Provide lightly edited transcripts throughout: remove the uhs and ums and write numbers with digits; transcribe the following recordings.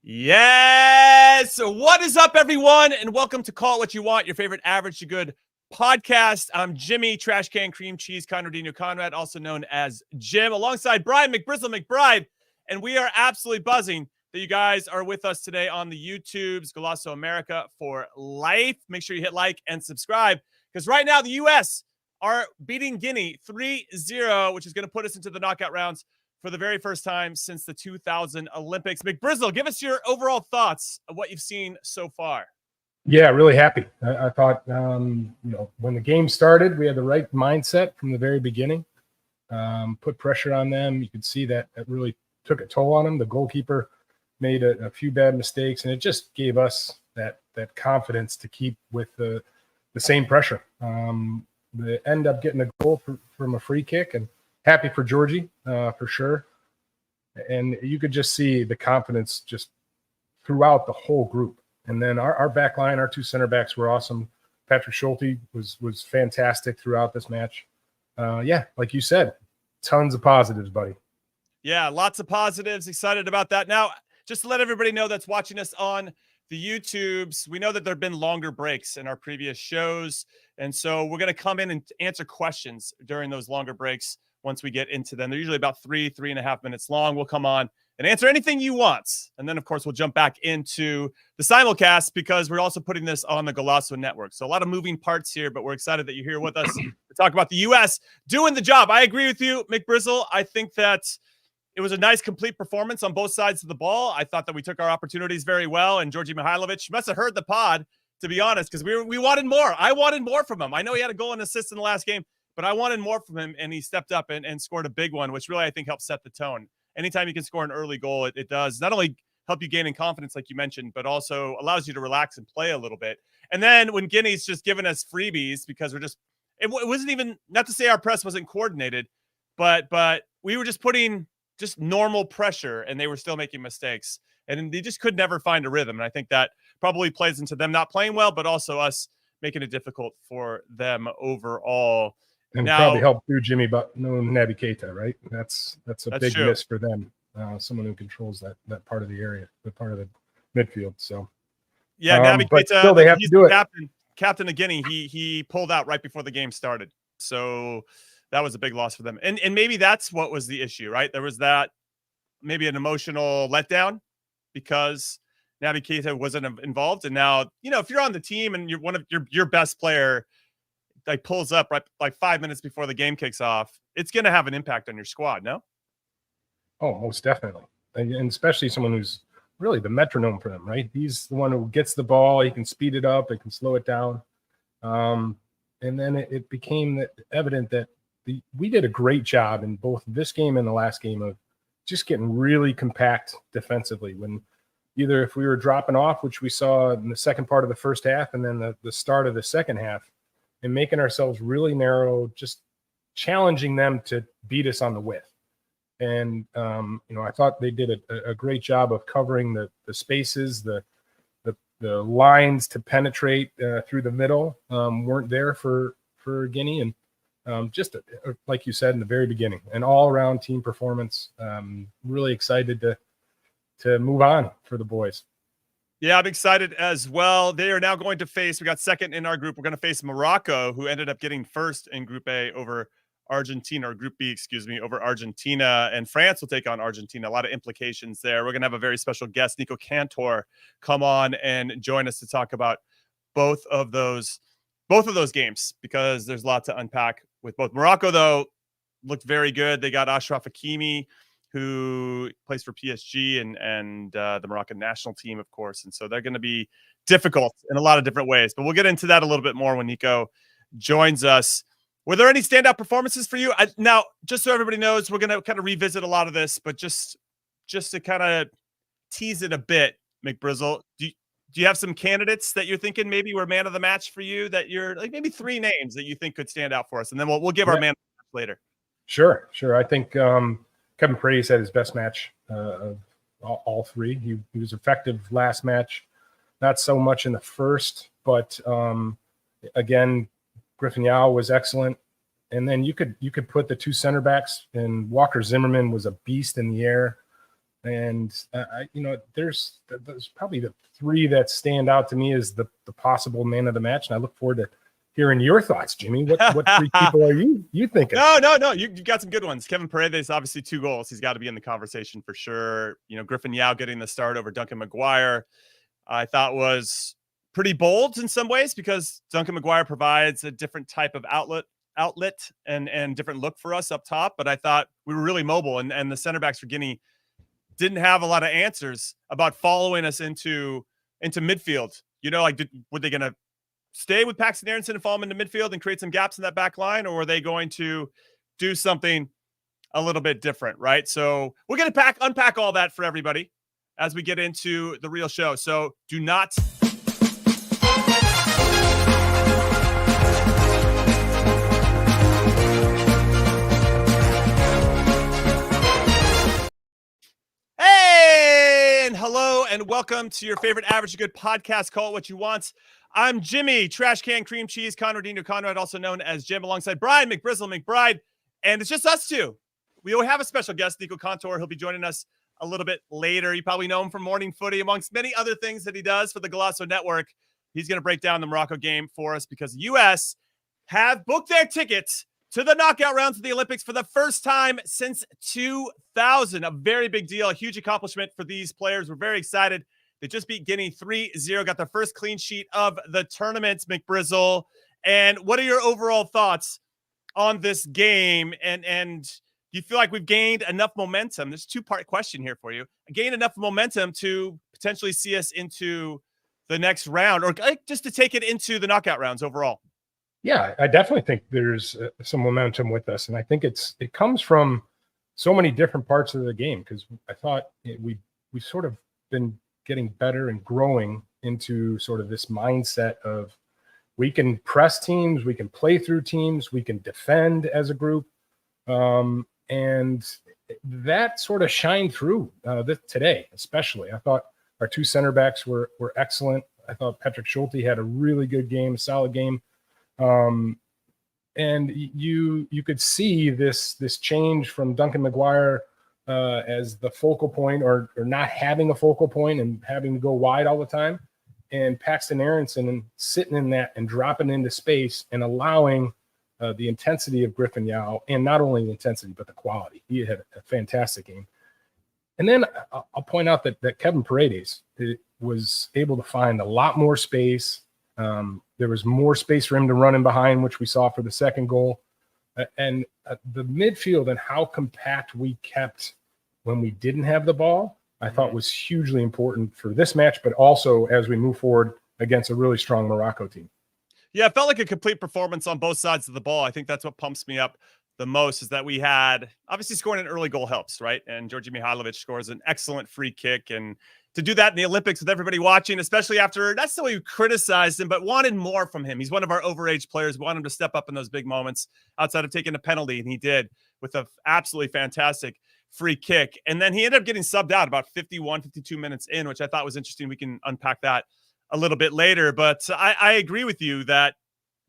Yes. What is up, everyone? And welcome to Call It What You Want, your favorite average to good podcast. I'm Jimmy, Trash Can Cream Cheese Conradino Conrad, also known as Jim, alongside Brian McBrizzle. And we are absolutely buzzing that you guys are with us today on the YouTubes, Golasso America for life. Make sure you hit like and subscribe, because right now the U.S. are beating Guinea 3-0, which is going to put us into the knockout rounds for the very first time since the 2000 Olympics. McBrizzle, give us your overall thoughts of what you've seen so far. Yeah, really happy. I thought, when the game started, we had the right mindset from the very beginning. Put pressure on them. You could see that it really took a toll on them. The goalkeeper made a few bad mistakes, and it just gave us that confidence to keep with the same pressure. They end up getting a goal from a free kick, and happy for Georgie, for sure. And you could just see the confidence just throughout the whole group. And then our back line, our two center backs were awesome. Patrick Schulte was fantastic throughout this match. Like you said, tons of positives, buddy. Yeah, lots of positives. Excited about that. Now, just to let everybody know that's watching us on the YouTubes, we know that there have been longer breaks in our previous shows. And so we're going to come in and answer questions during those longer breaks. Once we get into them, they're usually about 3.5 minutes long. We'll come on and answer anything you want. And then, of course, we'll jump back into the simulcast, because we're also putting this on the Golasso Network. So a lot of moving parts here, but we're excited that you're here with us to talk about the U.S. doing the job. I agree with you, McBrizzle. I think that it was a nice, complete performance on both sides of the ball. I thought that we took our opportunities very well, and Georgie Mihailovic must have heard the pod, to be honest, because we wanted more. I wanted more from him. I know he had a goal and assist in the last game, but I wanted more from him, and he stepped up and scored a big one, which really, I think, helped set the tone. Anytime you can score an early goal, it does not only help you gain in confidence, like you mentioned, but also allows you to relax and play a little bit. And then when Guinea's just giving us freebies, because it wasn't even, not to say our press wasn't coordinated, but we were just putting just normal pressure, and they were still making mistakes. And they just could never find a rhythm. And I think that probably plays into them not playing well, but also us making it difficult for them overall. And now, probably helped through Jimmy, but no Naby Keita, right? That's a big miss for them. Someone who controls that part of the area, the part of the midfield. So yeah, Naby Keita, still they have to do it. Captain of Guinea, he pulled out right before the game started. So that was a big loss for them. And maybe that's what was the issue, right? There was that maybe an emotional letdown because Naby Keita wasn't involved. And now, if you're on the team and you're one of your best player like pulls up right like 5 minutes before the game kicks off, it's going to have an impact on your squad, no? Oh, most definitely. And especially someone who's really the metronome for them, right? He's the one who gets the ball. He can speed it up. He can slow it down. And then it became evident that we did a great job in both this game and the last game of just getting really compact defensively. When either if we were dropping off, which we saw in the second part of the first half, and then the start of the second half, and making ourselves really narrow, just challenging them to beat us on the width. And, I thought they did a great job of covering the spaces, the lines to penetrate through the middle weren't there for Guinea. And just like you said in the very beginning, an all-around team performance. Really excited to move on for the boys. Yeah, I'm excited as well. They are now going to face, we got second in our group. We're going to face Morocco, who ended up getting first in Group A over Argentina, or Group B, over Argentina. And France will take on Argentina. A lot of implications there. We're going to have a very special guest, Nico Cantor, come on and join us to talk about both of those games, because there's a lot to unpack with both. Morocco, though, looked very good. They got Achraf Hakimi, who plays for PSG and the Moroccan national team, of course. And so they're going to be difficult in a lot of different ways. But we'll get into that a little bit more when Nico joins us. Were there any standout performances for you? Now, just so everybody knows, we're going to kind of revisit a lot of this, but just to kind of tease it a bit, McBrizzle, do you have some candidates that you're thinking maybe were man of the match for you, that you're like maybe three names that you think could stand out for us? And then we'll give our man of the match later. Sure. I think Kevin Paredes had his best match of all three. He was effective last match, not so much in the first, but again, Griffin Yow was excellent. And then you could put the two center backs, and Walker Zimmerman was a beast in the air. And there's probably the three that stand out to me as the possible man of the match. And I look forward to hearing your thoughts, Jimmy. What three people are you thinking? No. You got some good ones. Kevin Paredes, obviously 2 goals. He's got to be in the conversation for sure. Griffin Yow getting the start over Duncan McGuire, I thought was pretty bold in some ways because Duncan McGuire provides a different type of outlet and different look for us up top. But I thought we were really mobile, and the center backs for Guinea didn't have a lot of answers about following us into midfield. Were they going to stay with Paxton Aronson and follow him into midfield and create some gaps in that back line, or were they going to do something a little bit different, right? So we're going to unpack all that for everybody as we get into the real show. So do not hello and welcome to your favorite Average Good podcast. Call it what you want. I'm Jimmy, Trash Can Cream Cheese, Nico Cantor, also known as Jim, alongside Brian McBride, and it's just us two. We will have a special guest, Nico Cantor. He'll be joining us a little bit later. You probably know him from Morning Footy, amongst many other things that he does for the Golasso Network. He's going to break down the Morocco game for us because the U.S. have booked their tickets to the knockout rounds of the Olympics for the first time since 2000. A very big deal, a huge accomplishment for these players. We're very excited. They just beat Guinea 3-0, got their first clean sheet of the tournament, McBrizzle. And what are your overall thoughts on this game? And do you feel like we've gained enough momentum? There's a 2-part question here for you. Gained enough momentum to potentially see us into the next round, or just to take it into the knockout rounds overall? Yeah, I definitely think there's some momentum with us. And I think it comes from so many different parts of the game, because I thought we sort of been getting better and growing into sort of this mindset of we can press teams, we can play through teams, we can defend as a group. And that sort of shined through today, especially. I thought our 2 center backs were excellent. I thought Patrick Schulte had a really good game, solid game. And you could see this change from Duncan McGuire as the focal point, or not having a focal point and having to go wide all the time, and Paxton Aronson sitting in that and dropping into space and allowing the intensity of Griffin Yow, and not only the intensity but the quality. He had a fantastic game. And then I'll point out that Kevin Paredes was able to find a lot more space. There was more space for him to run in behind, which we saw for the second goal. And the midfield and how compact we kept when we didn't have the ball, I thought was hugely important for this match, but also as we move forward against a really strong Morocco team. Yeah, it felt like a complete performance on both sides of the ball. I think that's what pumps me up the most, is that we had, obviously scoring an early goal helps, right? And Georgi Mihailovic scores an excellent free kick, and to do that in the Olympics with everybody watching, especially after, that's the way we criticized him, but wanted more from him. He's one of our overage players. We want him to step up in those big moments outside of taking a penalty, and he did with an absolutely fantastic free kick. And then he ended up getting subbed out about 51, 52 minutes in, which I thought was interesting. We can unpack that a little bit later. But I agree with you that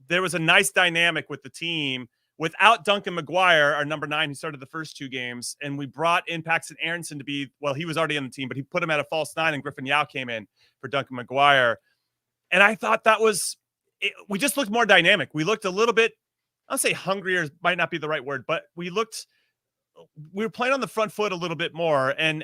there was a nice dynamic with the team without Duncan McGuire, our number 9, who started the first 2 games. And we brought in Paxton Aronson to be, well, he was already on the team, but he put him at a false 9, and Griffin Yow came in for Duncan McGuire. And I thought that was, we just looked more dynamic. We looked a little bit, I'll say hungrier might not be the right word, but we were playing on the front foot a little bit more. And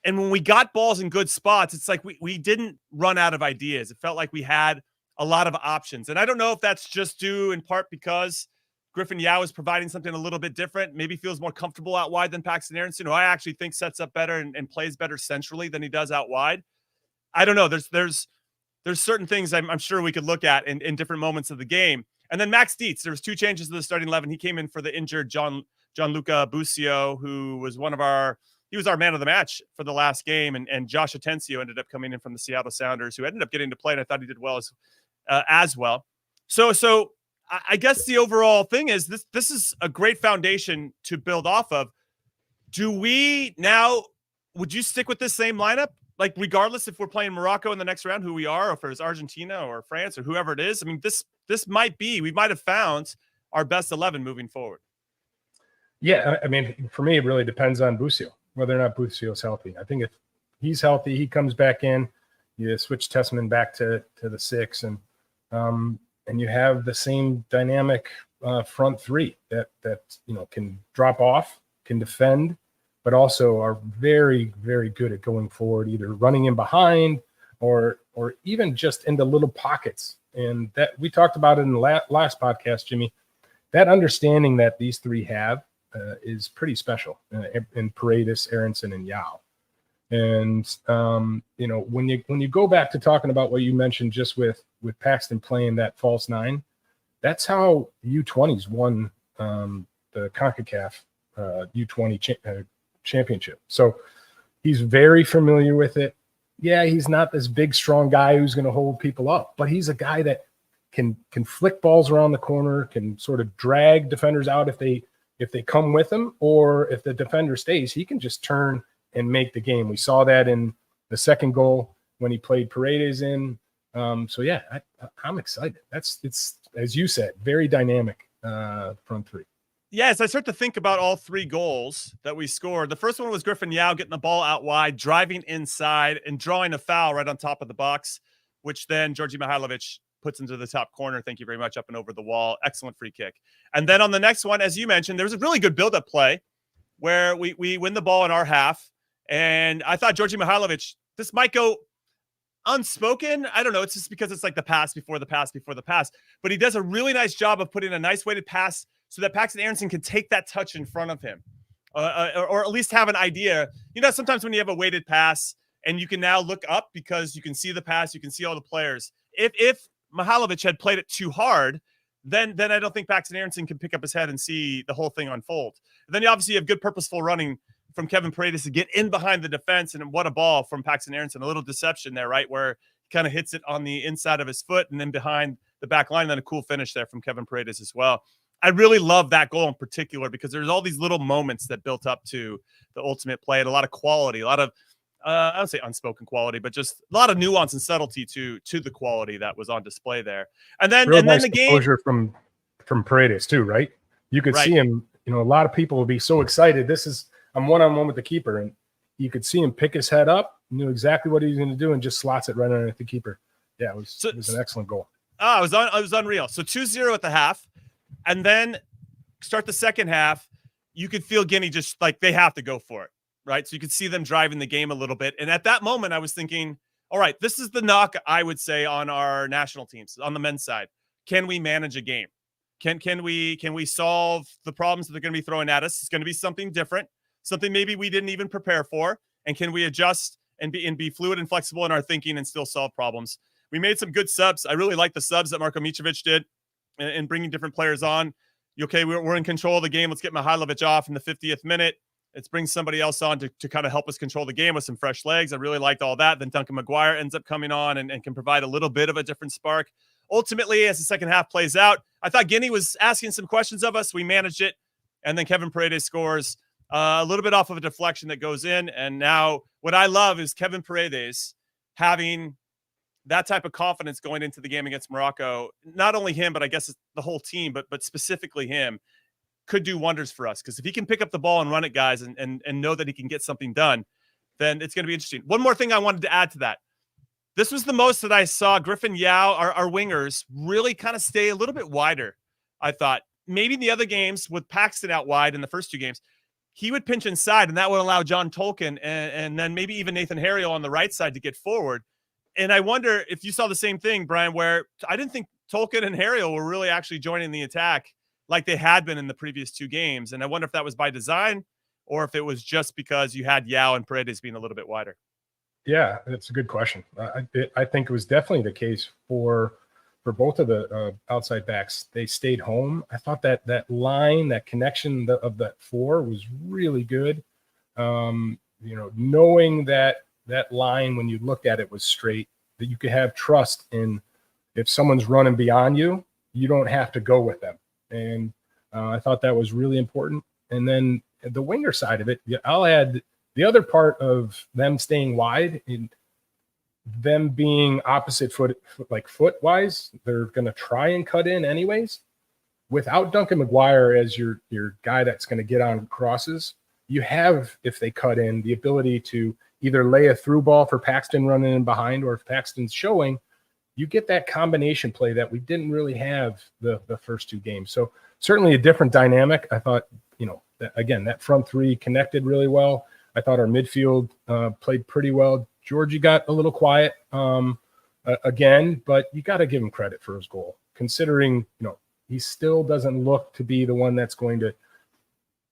when we got balls in good spots, it's like we didn't run out of ideas. It felt like we had a lot of options. And I don't know if that's just due in part because Griffin Yow is providing something a little bit different, maybe feels more comfortable out wide than Paxton Aronson, who I actually think sets up better and plays better centrally than he does out wide. I don't know. There's certain things I'm sure we could look at in different moments of the game. And then Max Dietz, there was 2 changes to the starting 11. He came in for the injured Gianluca Busio, who was he was our man of the match for the last game. And Josh Atencio ended up coming in from the Seattle Sounders, who ended up getting to play, and I thought he did well as well. So I guess the overall thing is this is a great foundation to build off of. Would you stick with this same lineup? Like, regardless if we're playing Morocco in the next round, who we are, or if it's Argentina or France or whoever it is. I mean, this might be, we might have found our best 11 moving forward. Yeah, I mean, for me, it really depends on Busio. whether or not Buccio's healthy. I think if he's healthy, he comes back in. You switch Tessmann back to the 6, and you have the same dynamic front three that can drop off, can defend, but also are very, very good at going forward, either running in behind or even just into little pockets. And that we talked about it in the last podcast, Jimmy. That understanding that these three have is pretty special in Paredes, Aronson, and Yow. And when you go back to talking about what you mentioned just with Paxton playing that false 9, that's how U20s won the CONCACAF U20 championship. So he's very familiar with it. Yeah, he's not this big, strong guy who's going to hold people up, but he's a guy that can flick balls around the corner, can sort of drag defenders out if they come with him, or if the defender stays, he can just turn and make the game. We saw that in the second goal when he played Paredes in. So yeah, I'm excited. It's as you said, very dynamic front three. Yes, I start to think about all 3 goals that we scored. The first one was Griffin Yow getting the ball out wide, driving inside, and drawing a foul right on top of the box, which then Djordje Mihailovic puts into the top corner. Thank you very much, up and over the wall. Excellent free kick. And then on the next one, as you mentioned, there was a really good build-up play where we win the ball in our half. And I thought Djordje Mihailovic, this might go unspoken. I don't know. It's just because it's like the pass before the pass before the pass. But he does a really nice job of putting a nice weighted pass so that Paxton Aronson can take that touch in front of him, or at least have an idea. Sometimes when you have a weighted pass and you can now look up because you can see the pass, you can see all the players. If Mihailovic had played it too hard, then I don't think Paxton Aronson can pick up his head and see the whole thing unfold. And then you obviously have good purposeful running from Kevin Paredes to get in behind the defense, and what a ball from Paxton Aronson. A little deception there, right, where he kind of hits it on the inside of his foot and then behind the back line, and then a cool finish there from Kevin Paredes as well. I really love that goal in particular because there's all these little moments that built up to the ultimate play, and a lot of quality, a lot of I don't say unspoken quality, but just a lot of nuance and subtlety to the quality that was on display there. And then nice the game from Paredes too, right? You could see him. A lot of people would be so excited. I'm one-on-one with the keeper, and you could see him pick his head up, knew exactly what he was going to do, and just slots it right underneath the keeper. Yeah, it was an excellent goal. It was unreal. So 2-0 at the half, and then start the second half. You could feel Guinea just like they have to go for it, right? So you could see them driving the game a little bit. And at that moment, I was thinking, all right, this is the knock I would say on our national teams on the men's side. Can we manage a game? Can we solve the problems that they're going to be throwing at us? It's going to be something different, something maybe we didn't even prepare for. And can we adjust and be fluid and flexible in our thinking and still solve problems? We made some good subs. I really like the subs that Marko Mitrovic did and bringing different players on. Okay, we're in control of the game. Let's get Mihailovic off in the 50th minute. Let's bring somebody else on to kind of help us control the game with some fresh legs. I really liked all that. Then Duncan McGuire ends up coming on and can provide a little bit of a different spark. Ultimately, as the second half plays out, I thought Guinea was asking some questions of us. We managed it. And then Kevin Paredes scores a little bit off of a deflection that goes in. And now what I love is Kevin Paredes having that type of confidence going into the game against Morocco. Not only him, but I guess the whole team, but specifically him, could do wonders for us. Because if he can pick up the ball and run it, guys, and know that he can get something done, then it's going to be interesting. One more thing I wanted to add to that. This was the most that I saw Griffin Yow, our wingers, really kind of stay a little bit wider. I thought maybe in the other games with Paxton out wide in the first two games, he would pinch inside, and that would allow John Tolkien and then maybe even Nathan Harriel on the right side to get forward. And I wonder if you saw the same thing, Brian, where I didn't think Tolkien and Harriel were really actually joining the attack like they had been in the previous two games. And I wonder if that was by design or if it was just because you had Yow and Paredes being a little bit wider. Yeah, that's a good question. I think it was definitely the case for both of the outside backs. They stayed home. I thought that line, that connection of that four was really good. Knowing that line when you looked at it was straight, that you could have trust in if someone's running beyond you, you don't have to go with them. And I thought that was really important. And then the winger side of it, I'll add the other part of them staying wide and them being opposite foot wise, they're going to try and cut in anyways. Without Duncan McGuire as your guy that's going to get on crosses, you have, if they cut in, the ability to either lay a through ball for Paxton running in behind, or if Paxton's showing, you get that combination play that we didn't really have the first two games. So certainly a different dynamic. I thought, that front three connected really well. I thought our midfield played pretty well. Georgie got a little quiet again, but you got to give him credit for his goal, considering, he still doesn't look to be the one that's going to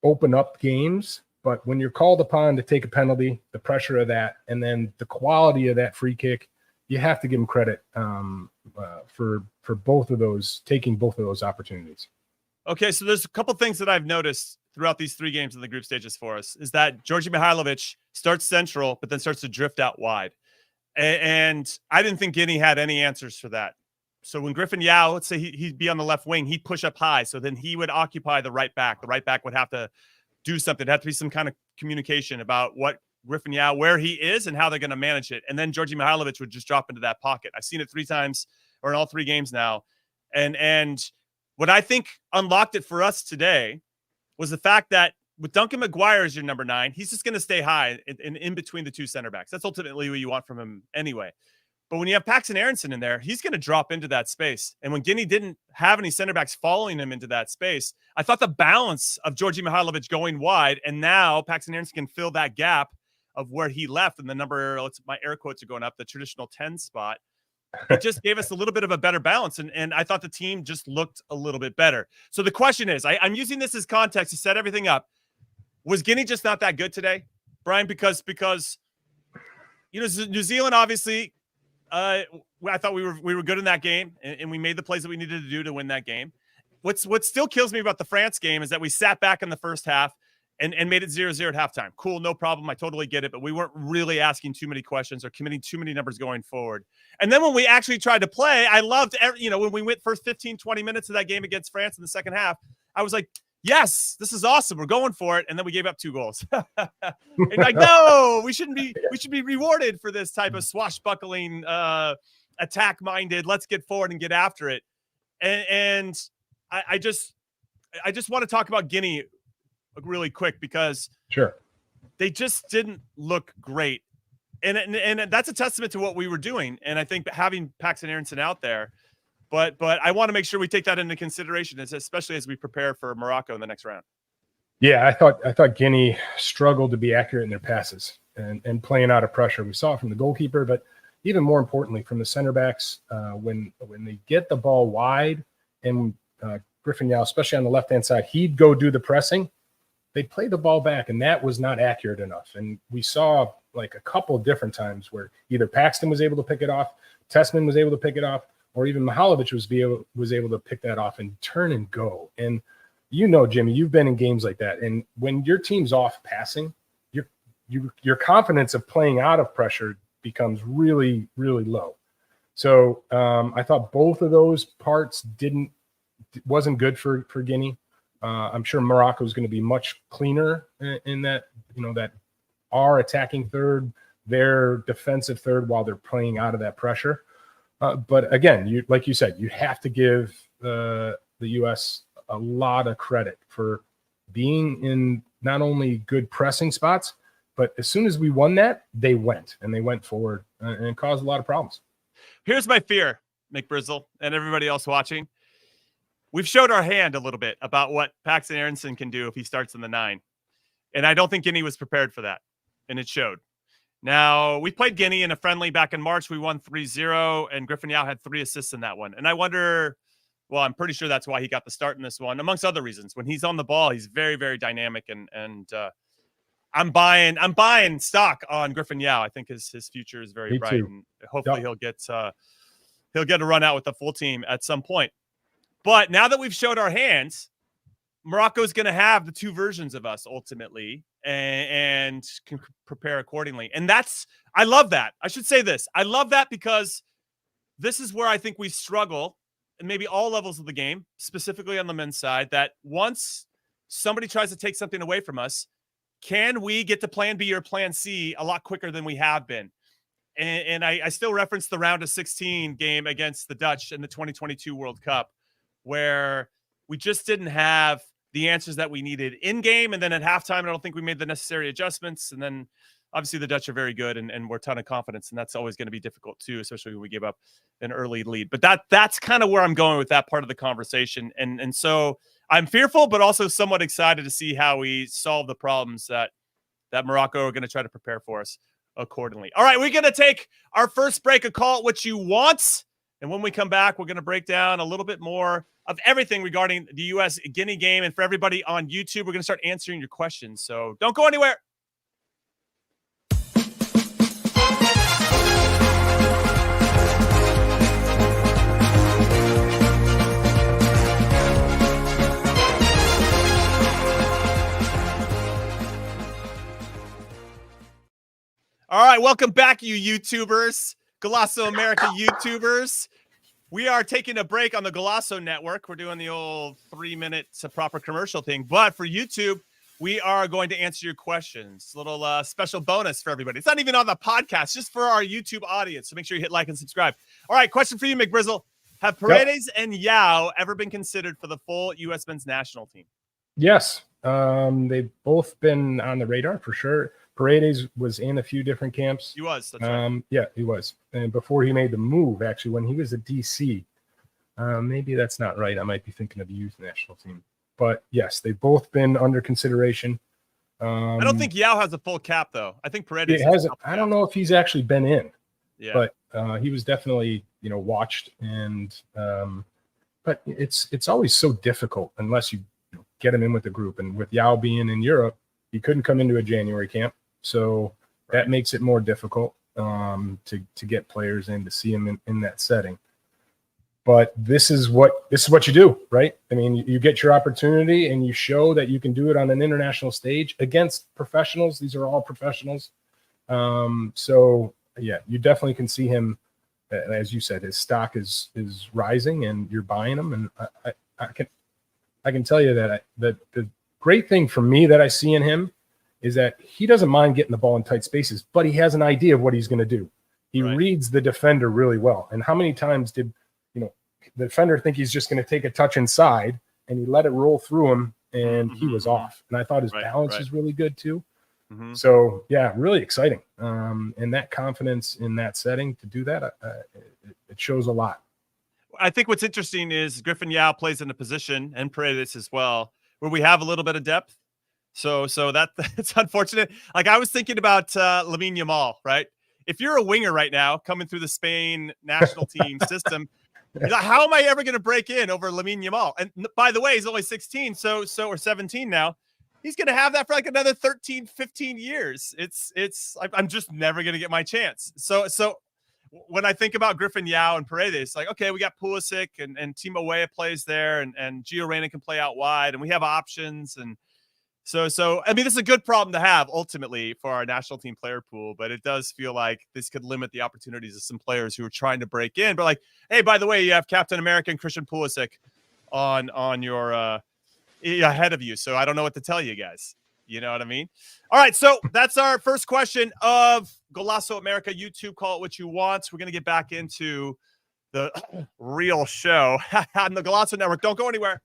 open up games. But when you're called upon to take a penalty, the pressure of that, and then the quality of that free kick, you have to give him credit for both of those, taking both of those opportunities. Okay, so there's a couple things that I've noticed throughout these three games in the group stages for us, is that Djordje Mihailovic starts central, but then starts to drift out wide. And I didn't think Guinea had any answers for that. So when Griffin Yow, let's say he'd be on the left wing, he'd push up high. So then he would occupy the right back. The right back would have to do something. It'd have to be some kind of communication about what Griffin Yow, where he is and how they're going to manage it. And then Djordje Mihailovic would just drop into that pocket. I've seen it 3 times or in all 3 games now. And what I think unlocked it for us today was the fact that with Duncan McGuire as your number 9, he's just going to stay high in between the 2 center backs. That's ultimately what you want from him anyway. But when you have Paxton Aronson in there, he's going to drop into that space. And when Guinea didn't have any center backs following him into that space, I thought the balance of Djordje Mihailovic going wide, and now Paxton Aronson can fill that gap of where he left, and the number, my air quotes are going up, the traditional 10 spot. It just gave us a little bit of a better balance, and I thought the team just looked a little bit better. So the question is, I'm using this as context to set everything up. Was Guinea just not that good today, Brian? Because New Zealand obviously, I thought we were good in that game, and we made the plays that we needed to do to win that game. What still kills me about the France game is that we sat back in the first half and made it 0-0 at halftime. Cool, no problem. I totally get it, but we weren't really asking too many questions or committing too many numbers going forward. And then when we actually tried to play, I loved, when we went first 15, 20 minutes of that game against France in the second half, I was like, yes, this is awesome. We're going for it. And then we gave up 2 goals. And like, no, we should be rewarded for this type of swashbuckling, attack-minded, let's get forward and get after it. And I just want to talk about Guinea really quick, because sure, they just didn't look great. And that's a testament to what we were doing. And I think having Paxton Aronson out there, but I want to make sure we take that into consideration, especially as we prepare for Morocco in the next round. Yeah, I thought Guinea struggled to be accurate in their passes and playing out of pressure. We saw it from the goalkeeper, but even more importantly from the center backs, when they get the ball wide, and Griffin Yow, especially on the left-hand side, he'd go do the pressing. They play the ball back, and that was not accurate enough. And we saw like a couple of different times where either Paxton was able to pick it off, Tessmann was able to pick it off, or even Mihailovic was able to pick that off and turn and go. And Jimmy, you've been in games like that. And when your team's off passing, your confidence of playing out of pressure becomes really, really low. So I thought both of those parts wasn't good for Guinea. I'm sure Morocco is going to be much cleaner in that, that our attacking third, their defensive third, while they're playing out of that pressure. But again, like you said, you have to give the U.S. a lot of credit for being in not only good pressing spots, but as soon as we won that, they went forward and caused a lot of problems. Here's my fear, Mick Brizzle, and everybody else watching. We've showed our hand a little bit about what Paxton Aronson can do if he starts in the 9. And I don't think Guinea was prepared for that, and it showed. Now, we played Guinea in a friendly back in March. We won 3-0, and Griffin Yow had 3 assists in that one. And I wonder, well, I'm pretty sure that's why he got the start in this one, amongst other reasons. When he's on the ball, he's very, very dynamic, and I'm buying stock on Griffin Yow. I think his future is very bright, and hopefully he'll get a run out with the full team at some point. But now that we've showed our hands, Morocco's going to have the 2 versions of us ultimately, and can prepare accordingly. And I love that. I should say this. I love that because this is where I think we struggle, and maybe all levels of the game, specifically on the men's side, that once somebody tries to take something away from us, can we get to plan B or plan C a lot quicker than we have been? And I still reference the round of 16 game against the Dutch in the 2022 World Cup, where we just didn't have the answers that we needed in game. And then at halftime, I don't think we made the necessary adjustments. And then obviously the Dutch are very good and we're a ton of confidence. And that's always going to be difficult too, especially when we give up an early lead. But that's kind of where I'm going with that part of the conversation. And so I'm fearful, but also somewhat excited to see how we solve the problems that Morocco are going to try to prepare for us accordingly. All right, we're going to take our first break, a call it what you want. And when we come back, we're going to break down a little bit more of everything regarding the U.S. Guinea game. And for everybody on YouTube, we're going to start answering your questions. So don't go anywhere. All right, welcome back, you YouTubers, Golasso America YouTubers. We are taking a break on the Golasso Network. We're doing the old 3-minute proper commercial thing. But for YouTube, we are going to answer your questions. Little special bonus for everybody. It's not even on the podcast, just for our YouTube audience. So make sure you hit like and subscribe. All right, question for you, McBrizzle. Have Paredes and Yow ever been considered for the full U.S. men's national team? Yes. They've both been on the radar for sure. Paredes was in a few different camps. He was. That's right. Yeah, he was. And before he made the move, actually, when he was at DC, maybe that's not right. I might be thinking of the youth national team. But yes, they've both been under consideration. I don't think Yow has a full cap, though. I think Paredes has. I don't know if he's actually been in. Yeah. But he was definitely, watched. And but it's always so difficult unless you get him in with the group. And with Yow being in Europe, he couldn't come into a January camp. So that makes it more difficult to get players in, to see them in that setting. But this is what you do, right? I mean, you get your opportunity and you show that you can do it on an international stage against professionals. These are all professionals. So yeah, you definitely can see him, as you said, his stock is rising and you're buying him. And I can tell you that the great thing for me that I see in him is that he doesn't mind getting the ball in tight spaces, but he has an idea of what he's going to do. He reads the defender really well. And how many times did the defender think he's just going to take a touch inside and he let it roll through him and he was off. And I thought his balance is really good too. Mm-hmm. So yeah, really exciting. And that confidence in that setting to do that, it shows a lot. I think what's interesting is Griffin Yow plays in a position, and Paredes as well, where we have a little bit of depth. So it's unfortunate. Like I was thinking about Lamine Yamal, right? If you're a winger right now coming through the Spain national team system, you're like, how am I ever going to break in over Lamine Yamal? And by the way, he's only 16, so or 17 now. He's going to have that for like another 13, 15 years. I'm just never going to get my chance. So when I think about Griffin Yow and Paredes, like, okay, we got Pulisic and Timo Weah plays there and Gio Reyna can play out wide and we have options. And so, I mean, this is a good problem to have ultimately for our national team player pool, but it does feel like this could limit the opportunities of some players who are trying to break in. But like, hey, by the way, you have Captain America and Christian Pulisic on your ahead of you. So I don't know what to tell you guys. You know what I mean? All right. So that's our first question of Golasso America YouTube. Call it what you want. We're going to get back into the real show on the Golasso Network. Don't go anywhere.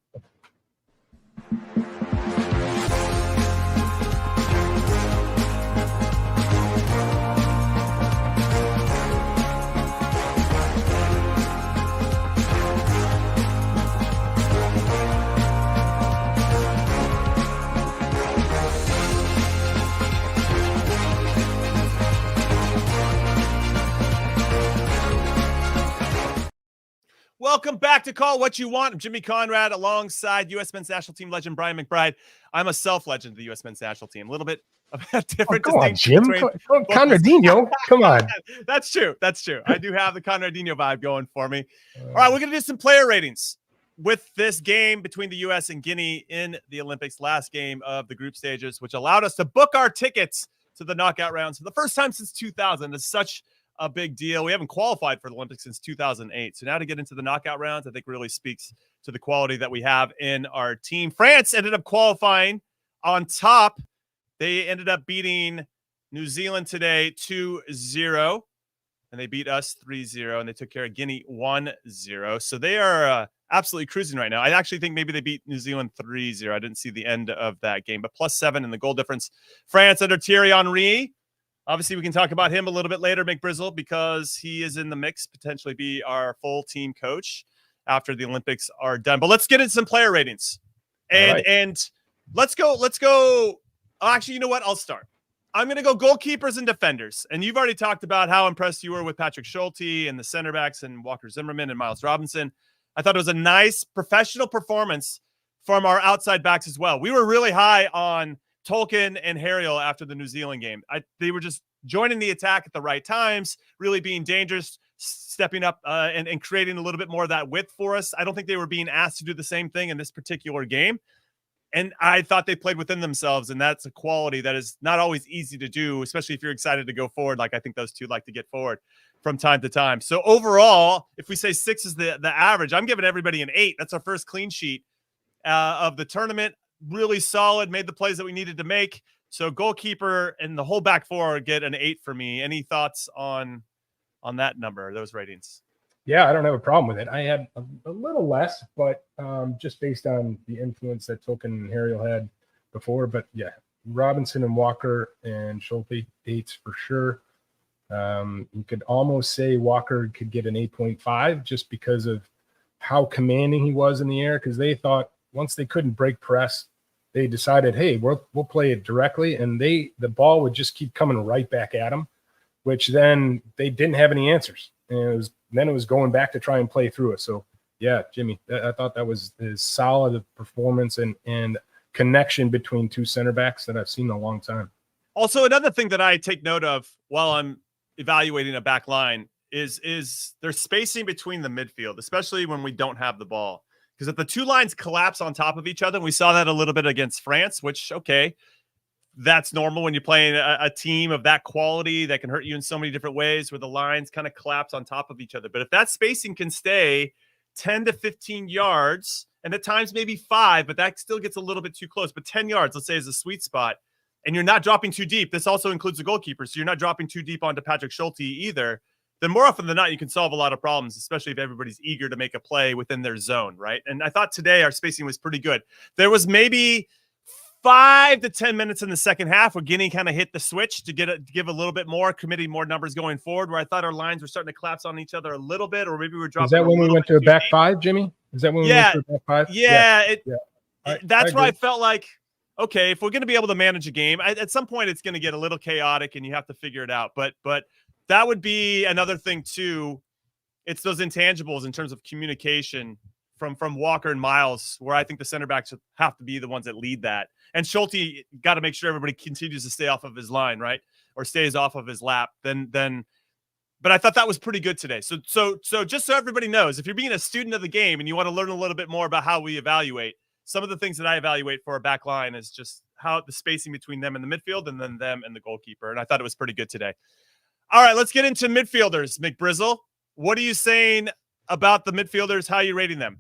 Welcome back to Call What You Want. I'm Jimmy Conrad alongside U.S. men's national team legend Brian McBride. I'm a self-legend of the U.S. men's national team. A little bit of a different distinction. Conradinho. Come on. That's true. I do have the Conradinho vibe going for me. All right, we're going to do some player ratings with this game between the U.S. and Guinea in the Olympics, last game of the group stages, which allowed us to book our tickets to the knockout rounds for the first time since 2000. It's such a big deal. We haven't qualified for the Olympics since 2008. So now to get into the knockout rounds, I think really speaks to the quality that we have in our team. France ended up qualifying on top. They ended up beating New Zealand today 2-0. and they beat us 3-0, and they took care of Guinea 1-0. So they are absolutely cruising right now. I actually think maybe they beat New Zealand 3-0. I didn't see the end of that game, but +7 in the goal difference. France under Thierry Henry. Obviously, we can talk about him a little bit later, McBrizzle, because he is in the mix, potentially be our full team coach after the Olympics are done. But let's get into some player ratings. And let's go. Oh, actually, you know what? I'll start. I'm going to go goalkeepers and defenders. And you've already talked about how impressed you were with Patrick Schulte and the center backs and Walker Zimmerman and Miles Robinson. I thought it was a nice professional performance from our outside backs as well. We were really high on Tolkien and Harriel after the New Zealand game. They were just joining the attack at the right times, really being dangerous, stepping up and creating a little bit more of that width for us. I don't think they were being asked to do the same thing in this particular game. And I thought they played within themselves, and that's a quality that is not always easy to do, especially if you're excited to go forward, like I think those two like to get forward from time to time. So overall, if we say 6 is the average, I'm giving everybody an 8. That's our first clean sheet of the tournament. Really solid, made the plays that we needed to make. So goalkeeper and the whole back four get an 8 for me. Any thoughts on that number, those ratings? Yeah, I don't have a problem with it. I had a little less, but just based on the influence that Tolkien and Harriel had before. But yeah, Robinson and Walker and Schulte, 8s for sure. You could almost say Walker could get an 8.5 just because of how commanding he was in the air, because they thought once they couldn't break press, they decided, hey, we'll play it directly, and the ball would just keep coming right back at them, which then they didn't have any answers. And it was going back to try and play through it. So yeah, Jimmy, I thought that was as solid a performance and connection between two center backs that I've seen in a long time. Also, another thing that I take note of while I'm evaluating a back line is there's spacing between the midfield, especially when we don't have the ball. Because if the two lines collapse on top of each other, and we saw that a little bit against France, which, okay, that's normal when you're playing a team of that quality that can hurt you in so many different ways, where the lines kind of collapse on top of each other. But if that spacing can stay 10 to 15 yards, and at times maybe 5, but that still gets a little bit too close, but 10 yards, let's say, is a sweet spot, and you're not dropping too deep. This also includes the goalkeeper, so you're not dropping too deep onto Patrick Schulte either. Then more often than not, you can solve a lot of problems, especially if everybody's eager to make a play within their zone, right? And I thought today our spacing was pretty good. There was maybe 5 to 10 minutes in the second half where Guinea kind of hit the switch to give a little bit more, committing more numbers going forward, where I thought our lines were starting to collapse on each other a little bit, or maybe we were dropping. Is that when we went to a back 5, Jimmy? Is that when we went to a back 5? Yeah. That's where I felt like, okay, if we're going to be able to manage a game, at some point it's going to get a little chaotic and you have to figure it out. But that would be another thing too. It's those intangibles in terms of communication from Walker and Miles, where I think the center backs have to be the ones that lead that. And Schulte got to make sure everybody continues to stay off of his line, right? Or stays off of his lap. But I thought that was pretty good today. So just so everybody knows, if you're being a student of the game and you want to learn a little bit more about how we evaluate, some of the things that I evaluate for a back line is just how the spacing between them and the midfield, and then them and the goalkeeper. And I thought it was pretty good today. All right, let's get into midfielders. McBrizzle, what are you saying about the midfielders? How are you rating them?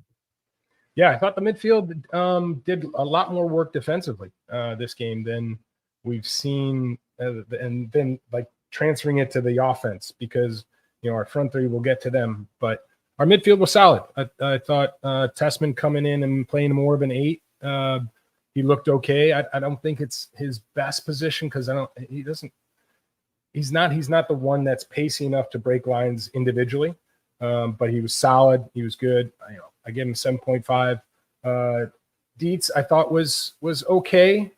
Yeah, I thought the midfield did a lot more work defensively this game than we've seen, and then like transferring it to the offense, because our front three, we'll get to them, but our midfield was solid. I thought Tessmann coming in and playing more of an 8, he looked okay. I don't think it's his best position, because he's not the one that's pacey enough to break lines individually, but he was solid. He was good. I gave him 7.5. Dietz, I thought was okay.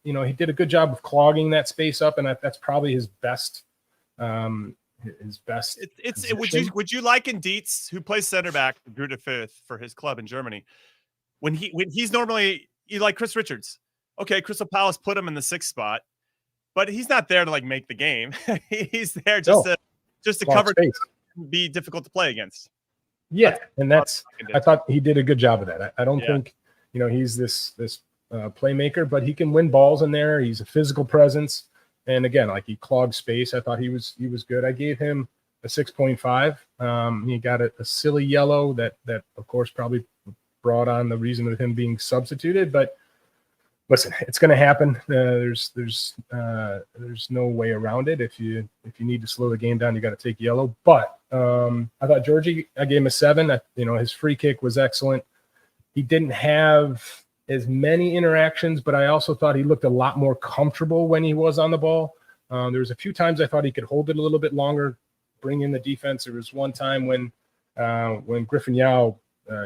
He did a good job of clogging that space up, and that's probably his best. Would you liken Dietz, who plays center back, grew to 5th for his club in Germany, when he's normally like Chris Richards? Okay, Crystal Palace put him in the 6th spot, but he's not there to like make the game. He's there just to cover space, be difficult to play against. Yeah, I thought he did a good job of that. I don't think he's this playmaker, but he can win balls in there. He's a physical presence, and again, like, he clogged space. I thought he was good. I gave him a 6.5. He got a silly yellow that of course probably brought on the reason of him being substituted, but listen, it's going to happen. There's no way around it. If you need to slow the game down, you got to take yellow. But I thought Georgie, I gave him a 7. His free kick was excellent. He didn't have as many interactions, but I also thought he looked a lot more comfortable when he was on the ball. There was a few times I thought he could hold it a little bit longer, bring in the defense. There was one time when Griffin Yow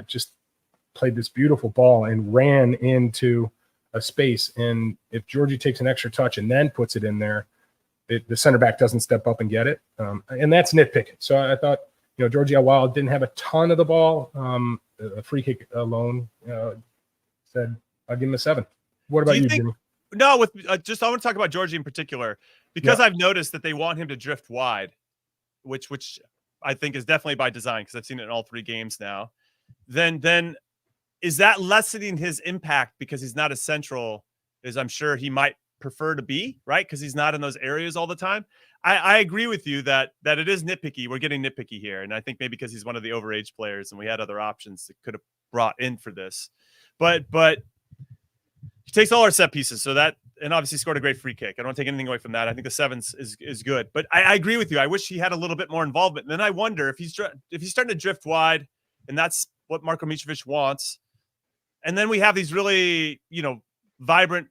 just played this beautiful ball and ran into a space. And if Georgie takes an extra touch and then puts it in there, the center back doesn't step up and get it. And that's nitpicking. So I thought, Georgie, while didn't have a ton of the ball, a free kick alone, said I'll give him a 7. What about you, Jimmy? No, I want to talk about Georgie in particular, because I've noticed that they want him to drift wide, which I think is definitely by design, because I've seen it in all 3 games now. Then is that lessening his impact because he's not as central as I'm sure he might prefer to be, right? Because he's not in those areas all the time. I agree with you that it is nitpicky. We're getting nitpicky here. And I think maybe because he's one of the overage players and we had other options that could have brought in for this. But he takes all our set pieces. So that, and obviously scored a great free kick. I don't take anything away from that. I think the 7 is good. But I agree with you. I wish he had a little bit more involvement. And then I wonder if he's starting to drift wide, and that's what Marko Mitrovic wants. And then we have these really, vibrant,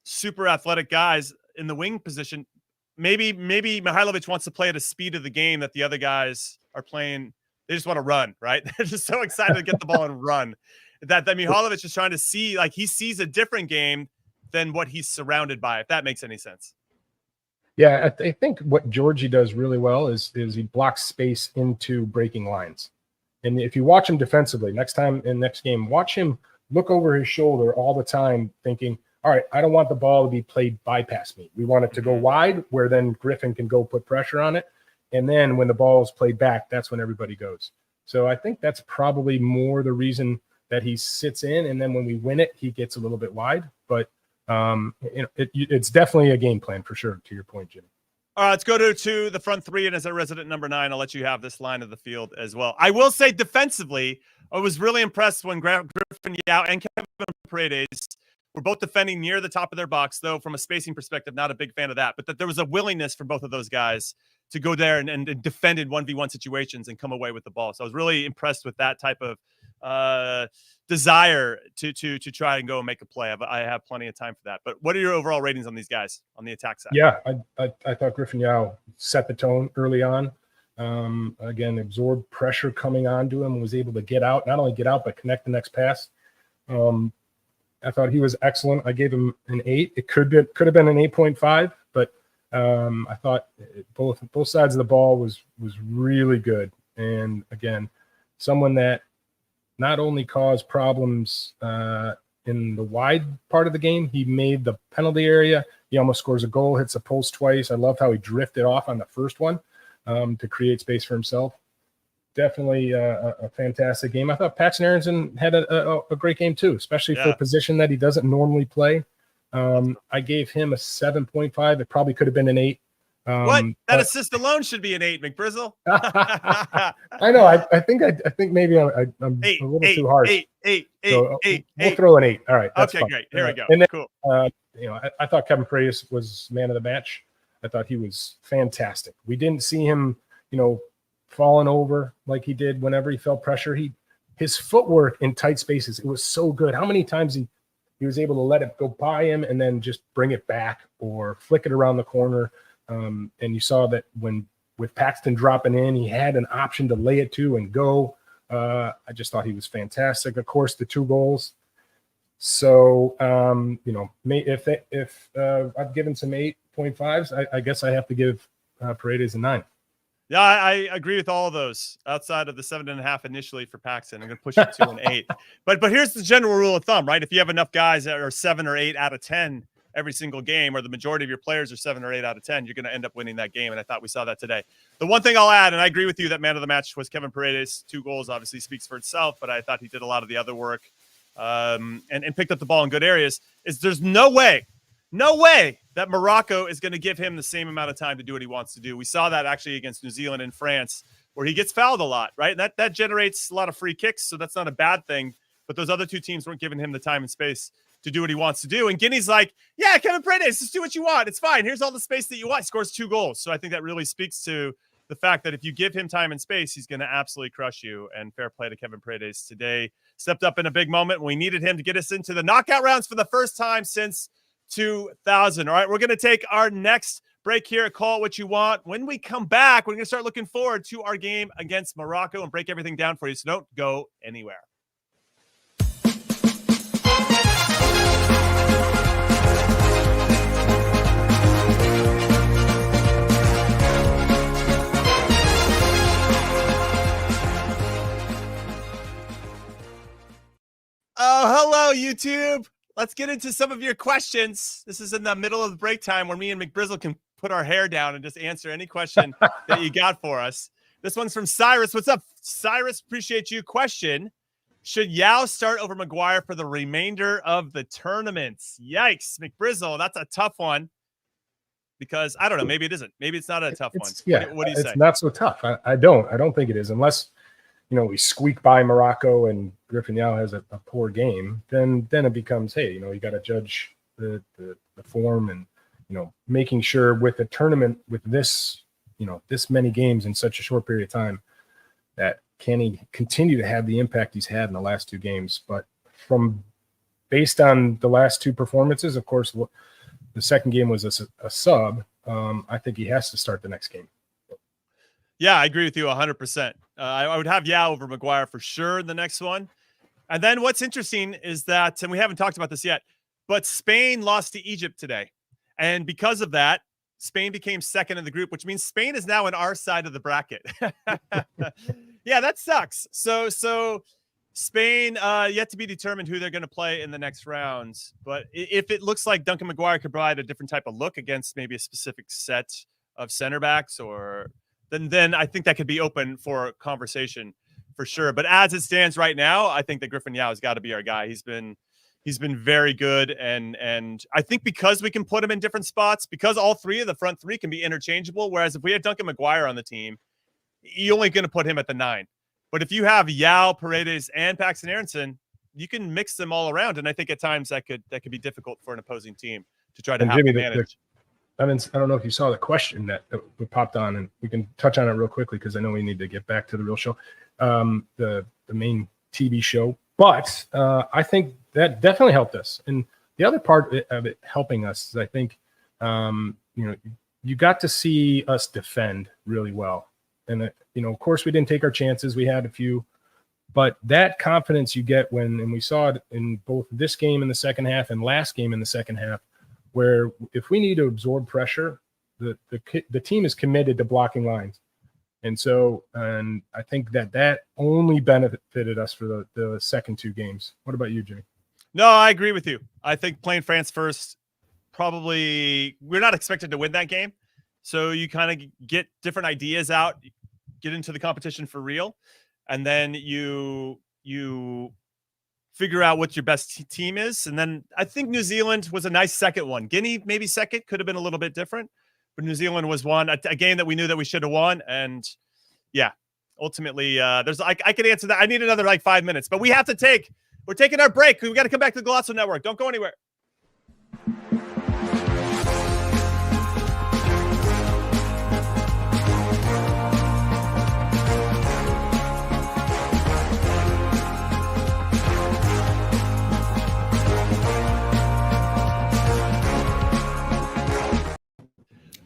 super athletic guys in the wing position. Maybe Mihailovic wants to play at a speed of the game that the other guys are playing. They just want to run, right? They're just so excited to get the ball and run. That Mihailovic is trying to see, like, he sees a different game than what he's surrounded by, if that makes any sense. Yeah, I think what Georgie does really well is he blocks space into breaking lines. And if you watch him defensively, next game, watch him look over his shoulder all the time thinking, all right, I don't want the ball to be played bypass me. We want it to go wide where then Griffin can go put pressure on it. And then when the ball is played back, that's when everybody goes. So I think that's probably more the reason that he sits in. And then when we win it, he gets a little bit wide. But it's definitely a game plan for sure, to your point, Jimmy. All right, let's go to the front 3. And as a resident number 9, I'll let you have this line of the field as well. I will say defensively, I was really impressed when Griffin Yow and Kevin Paredes were both defending near the top of their box, though from a spacing perspective, not a big fan of that. But that there was a willingness for both of those guys to go there and defend in 1v1 situations and come away with the ball. So I was really impressed with that type of desire to try and go and make a play. I have plenty of time for that. But what are your overall ratings on these guys on the attack side? Yeah, I thought Griffin Yow set the tone early on. Again, absorbed pressure coming onto him, was able to get out, not only get out, but connect the next pass. I thought he was excellent. I gave him an 8. It could have been an 8.5, but I thought both sides of the ball was really good. And again, someone that not only caused problems in the wide part of the game, he made the penalty area. He almost scores a goal, hits the post twice. I love how he drifted off on the first one to create space for himself. Definitely a fantastic game. I thought Paxton Aronson had a great game too, especially for a position that he doesn't normally play. I gave him a 7.5. It probably could have been an 8. That assist alone should be an 8, McBrizzle. I know. I think maybe I'm a little too harsh. We'll throw an 8. All right. That's fine. Great. Here we go. And then, cool. I thought Kevin Paredes was man of the match. I thought he was fantastic. We didn't see him, falling over like he did whenever he felt pressure. His footwork in tight spaces, it was so good. How many times he was able to let it go by him and then just bring it back or flick it around the corner. And you saw that with Paxton dropping in, he had an option to lay it to and go. I just thought he was fantastic. Of course, the 2 goals. So, if I've given some 8.5s, I guess I have to give Paredes a 9. Yeah, I agree with all of those outside of the 7.5 initially for Paxton. I'm going to push it to an 8. But here's the general rule of thumb, right? If you have enough guys that are 7 or 8 out of 10 every single game, or the majority of your players are 7 or 8 out of 10, you're going to end up winning that game. And I thought we saw that today. The one thing I'll add, and I agree with you that man of the match was Kevin Paredes. 2 goals obviously speaks for itself, but I thought he did a lot of the other work and picked up the ball in good areas, is there's no way that Morocco is going to give him the same amount of time to do what he wants to do. We saw that actually against New Zealand and France, where he gets fouled a lot, right? And that generates a lot of free kicks, so that's not a bad thing. But those other 2 teams weren't giving him the time and space to do what he wants to do. And Guinea's like, yeah, Kevin Paredes, just do what you want. It's fine. Here's all the space that you want. He scores 2 goals. So I think that really speaks to the fact that if you give him time and space, he's going to absolutely crush you. And fair play to Kevin Paredes today. Stepped up in a big moment. We needed him to get us into the knockout rounds for the first time since 2000. All right, we're going to take our next break here at Call It What You Want. When we come back, we're going to start looking forward to our game against Morocco and break everything down for you. So don't go anywhere. Oh, hello, YouTube. Let's get into some of your questions. This is in the middle of the break time where me and McBrizzle can put our hair down and just answer any question that you got for us. This one's from Cyrus. What's up, Cyrus? Appreciate you. Question: should Yow start over McGuire for the remainder of the tournaments? Yikes, McBrizzle. That's a tough one because I don't know. Maybe it isn't. Maybe it's not a tough one. Yeah, what do you say? It's not so tough. I don't think it is, unless we squeak by Morocco and Griffin Yow has a poor game, then it becomes, hey, you got to judge the form and, making sure with a tournament with this, this many games in such a short period of time, that can he continue to have the impact he's had in the last 2 games. But based on the last 2 performances, of course, the second game was a sub. I think he has to start the next game. Yeah, I agree with you 100%. I would have Yow over McGuire for sure in the next one. And then what's interesting is that, and we haven't talked about this yet, but Spain lost to Egypt today. And because of that, Spain became second in the group, which means Spain is now in our side of the bracket. Yeah, that sucks. So Spain, yet to be determined who they're going to play in the next rounds. But if it looks like Duncan McGuire could provide a different type of look against maybe a specific set of center backs, or then I think that could be open for conversation for sure. But as it stands right now, I think that Griffin Yow has got to be our guy. He's been very good, and I think because we can put him in different spots, because all 3 of the front 3 can be interchangeable. Whereas if we had Duncan McGuire on the team, you're only going to put him at the 9. But if you have Yow, Paredes, and Paxton Aronson, you can mix them all around, and I think at times that could be difficult for an opposing team to try to manage. I don't know if you saw the question that popped on, and we can touch on it real quickly because I know we need to get back to the real show, the main TV show. But I think that definitely helped us. And the other part of it helping us is I think, you got to see us defend really well. And, of course, we didn't take our chances. We had a few. But that confidence you get and we saw it in both this game in the second half and last game in the second half, where if we need to absorb pressure, the team is committed to blocking lines. And I think that only benefited us for the second 2 games. What about you, Jimmy? No, I agree with you. I think playing France first, probably we're not expected to win that game. So you kind of get different ideas out, get into the competition for real. And then you figure out what your best team is. And then I think New Zealand was a nice second one. Guinea, maybe second, could have been a little bit different. But New Zealand was a game that we knew that we should have won. And yeah, ultimately, I could answer that. I need another 5 minutes, but we're taking our break. We got to come back to the Golazo Network. Don't go anywhere.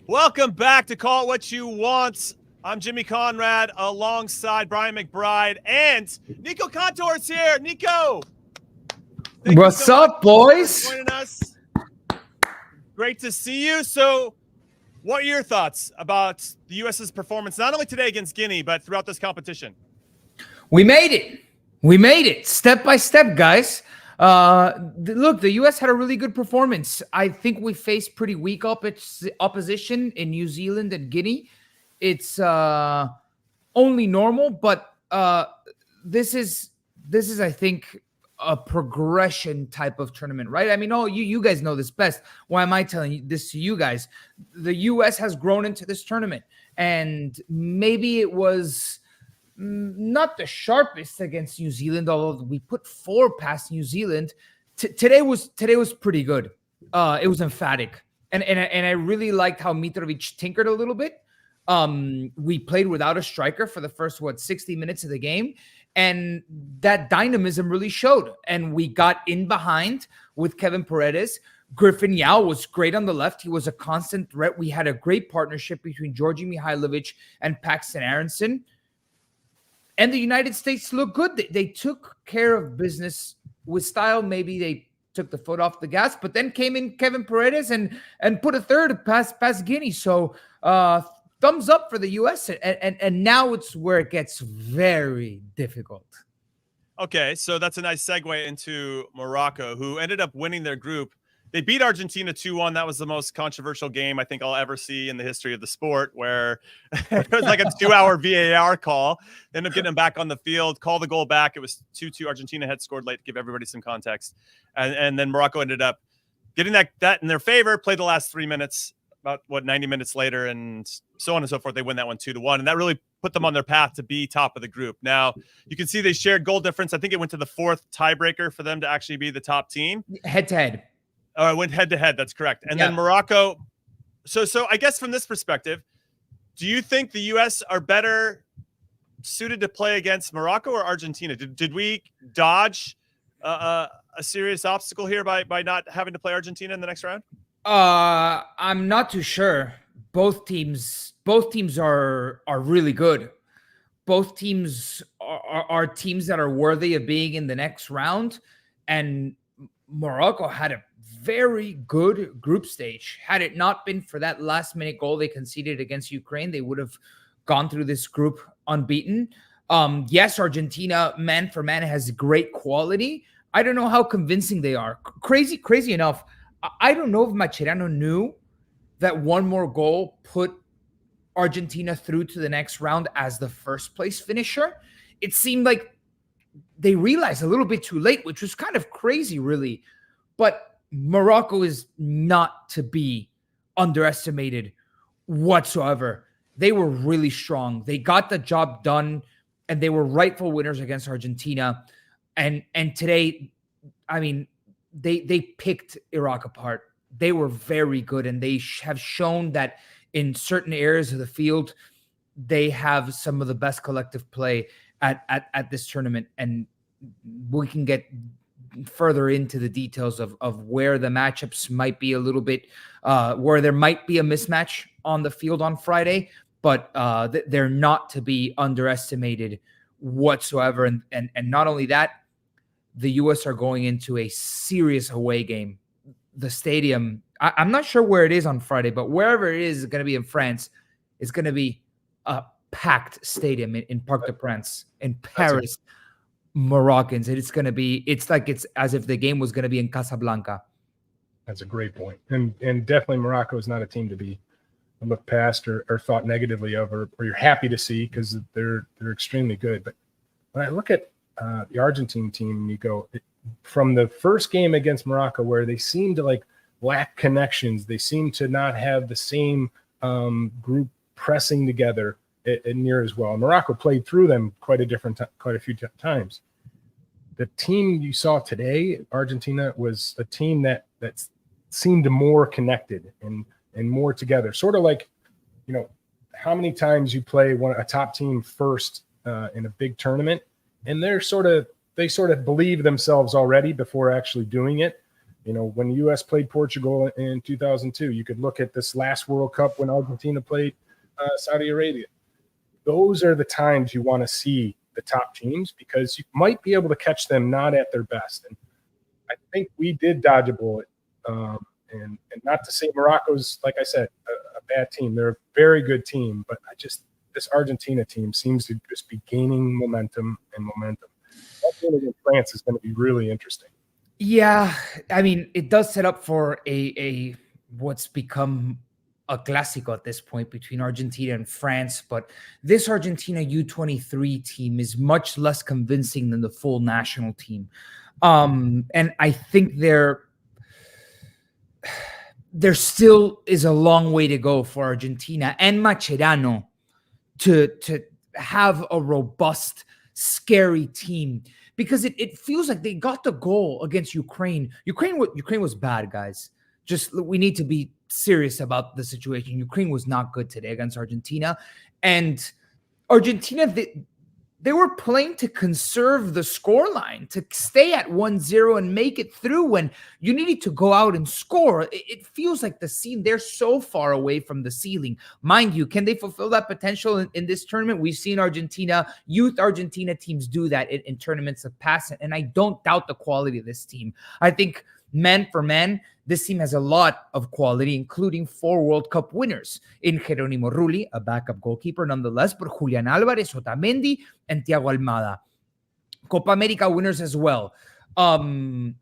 Welcome back to Call It What You Want. I'm Jimmy Conrad alongside Brian McBride, and Nico Cantor is here. Nico, what's up, boys? Joining us. Great to see you. So, what are your thoughts about the U.S.'s performance, not only today against Guinea, but throughout this competition? We made it step by step, guys. Look, the U.S. had a really good performance. I think we faced pretty weak opposition in New Zealand and Guinea. It's only normal, but this is I think a progression type of tournament, right? I mean, you guys know this best. Why am I telling this to you guys? The U.S. has grown into this tournament, and maybe it was not the sharpest against New Zealand, although we put 4 past New Zealand. Today was pretty good. It was emphatic, and I really liked how Mitrovic tinkered a little bit. We played without a striker for the first 60 minutes of the game, and that dynamism really showed. And we got in behind with Kevin Paredes. Griffin Yow was great on the left. He was a constant threat. We had a great partnership between Georgi Mihailovic and Paxton Aronson. And the United States looked good. They took care of business with style. Maybe they took the foot off the gas, but then came in Kevin Paredes and put a third past Guinea. So thumbs up for the U.S. And now it's where it gets very difficult. Okay, so that's a nice segue into Morocco, who ended up winning their group. They beat Argentina 2-1. That was the most controversial game I think I'll ever see in the history of the sport, where it was like a 2-hour VAR call. They ended up getting them back on the field, call the goal back. It was 2-2. Argentina had scored late to give everybody some context. And then Morocco ended up getting that in their favor, played the last 3 minutes, about 90 minutes later, and so on and so forth. They win that one 2-1. And that really put them on their path to be top of the group. Now, you can see they shared goal difference. I think it went to the 4th tiebreaker for them to actually be the top team. Head-to-head. Oh, it went head-to-head. That's correct. And then Morocco. So I guess from this perspective, do you think the U.S. are better suited to play against Morocco or Argentina? Did we dodge a serious obstacle here by not having to play Argentina in the next round? I'm not too sure. Both teams are really good. Both teams are teams that are worthy of being in the next round. And Morocco had a very good group stage. Had it not been for that last-minute goal they conceded against Ukraine, they would have gone through this group unbeaten. Yes, Argentina, man for man, has great quality. I don't know how convincing they are. Crazy enough, I don't know if Mascherano knew that one more goal put Argentina through to the next round as the first-place finisher. It seemed like they realized a little bit too late, which was kind of crazy, really. But Morocco is not to be underestimated whatsoever. They were really strong. They got the job done, and they were rightful winners against Argentina. And today, I mean, they picked Iraq apart. They were very good, and they have shown that in certain areas of the field, they have some of the best collective play at this tournament. And we can get further into the details of where the matchups might be a little bit, where there might be a mismatch on the field on Friday, but they're not to be underestimated whatsoever. And not only that, the U.S. are going into a serious away game. The stadium, I'm not sure where it is on Friday, but wherever it is going to be in France, it's going to be a packed stadium in Parc des Princes in Paris. Moroccans, it's like it's as if the game was going to be in Casablanca. That's a great point. And definitely Morocco is not a team to be looked past or thought negatively of, or you're happy to see, because they're extremely good. But when I look at the Argentine team, Nico, from the first game against Morocco, where they seem to lack connections, they seem to not have the same group pressing together near as well. Morocco played through them quite a few times. The team you saw today, Argentina, was a team that seemed more connected and more together. Sort of like, how many times you play a top team first in a big tournament, and they sort of believe themselves already before actually doing it. When the U.S. played Portugal in 2002, you could look at this last World Cup when Argentina played Saudi Arabia. Those are the times you want to see the top teams, because you might be able to catch them not at their best. And I think we did dodge a bullet. And not to say Morocco's, like I said, a bad team. They're a very good team, but this Argentina team seems to just be gaining momentum. That game against France is going to be really interesting. Yeah, I mean, it does set up for a what's become a clásico at this point between Argentina and France, but this Argentina U23 team is much less convincing than the full national team. And I think there still is a long way to go for Argentina and Mascherano to have a robust scary team because it feels like they got the goal against Ukraine. Ukraine was bad, guys. Just we need to be serious about the situation. Ukraine was not good today against Argentina, and Argentina they were playing to conserve the scoreline, to stay at 1-0 and make it through when you needed to go out and score. It feels like they're so far away from the ceiling. Mind you, can they fulfill that potential in this tournament? We've seen youth Argentina teams do that in tournaments of past, and I don't doubt the quality of this team. I think man for man, this team has a lot of quality, including 4 World Cup winners in Jerónimo Rulli, a backup goalkeeper nonetheless, but Julian Álvarez, Otamendi, and Thiago Almada. Copa America winners as well. But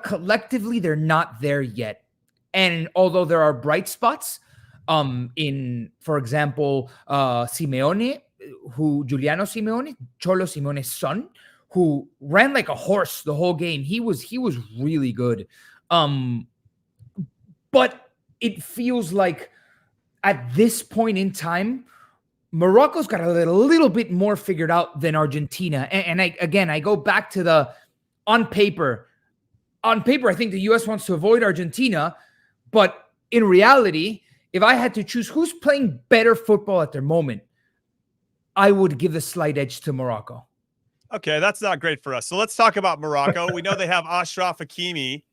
collectively, they're not there yet. And although there are bright spots, for example, Simeone, Giuliano Simeone, Cholo Simeone's son, who ran like a horse the whole game. He was really good. But it feels like at this point in time, Morocco's got a little bit more figured out than Argentina. And I go back to on paper, I think the U.S. wants to avoid Argentina. But in reality, if I had to choose who's playing better football at their moment, I would give the slight edge to Morocco. Okay, that's not great for us. So let's talk about Morocco. We know they have Achraf Hakimi,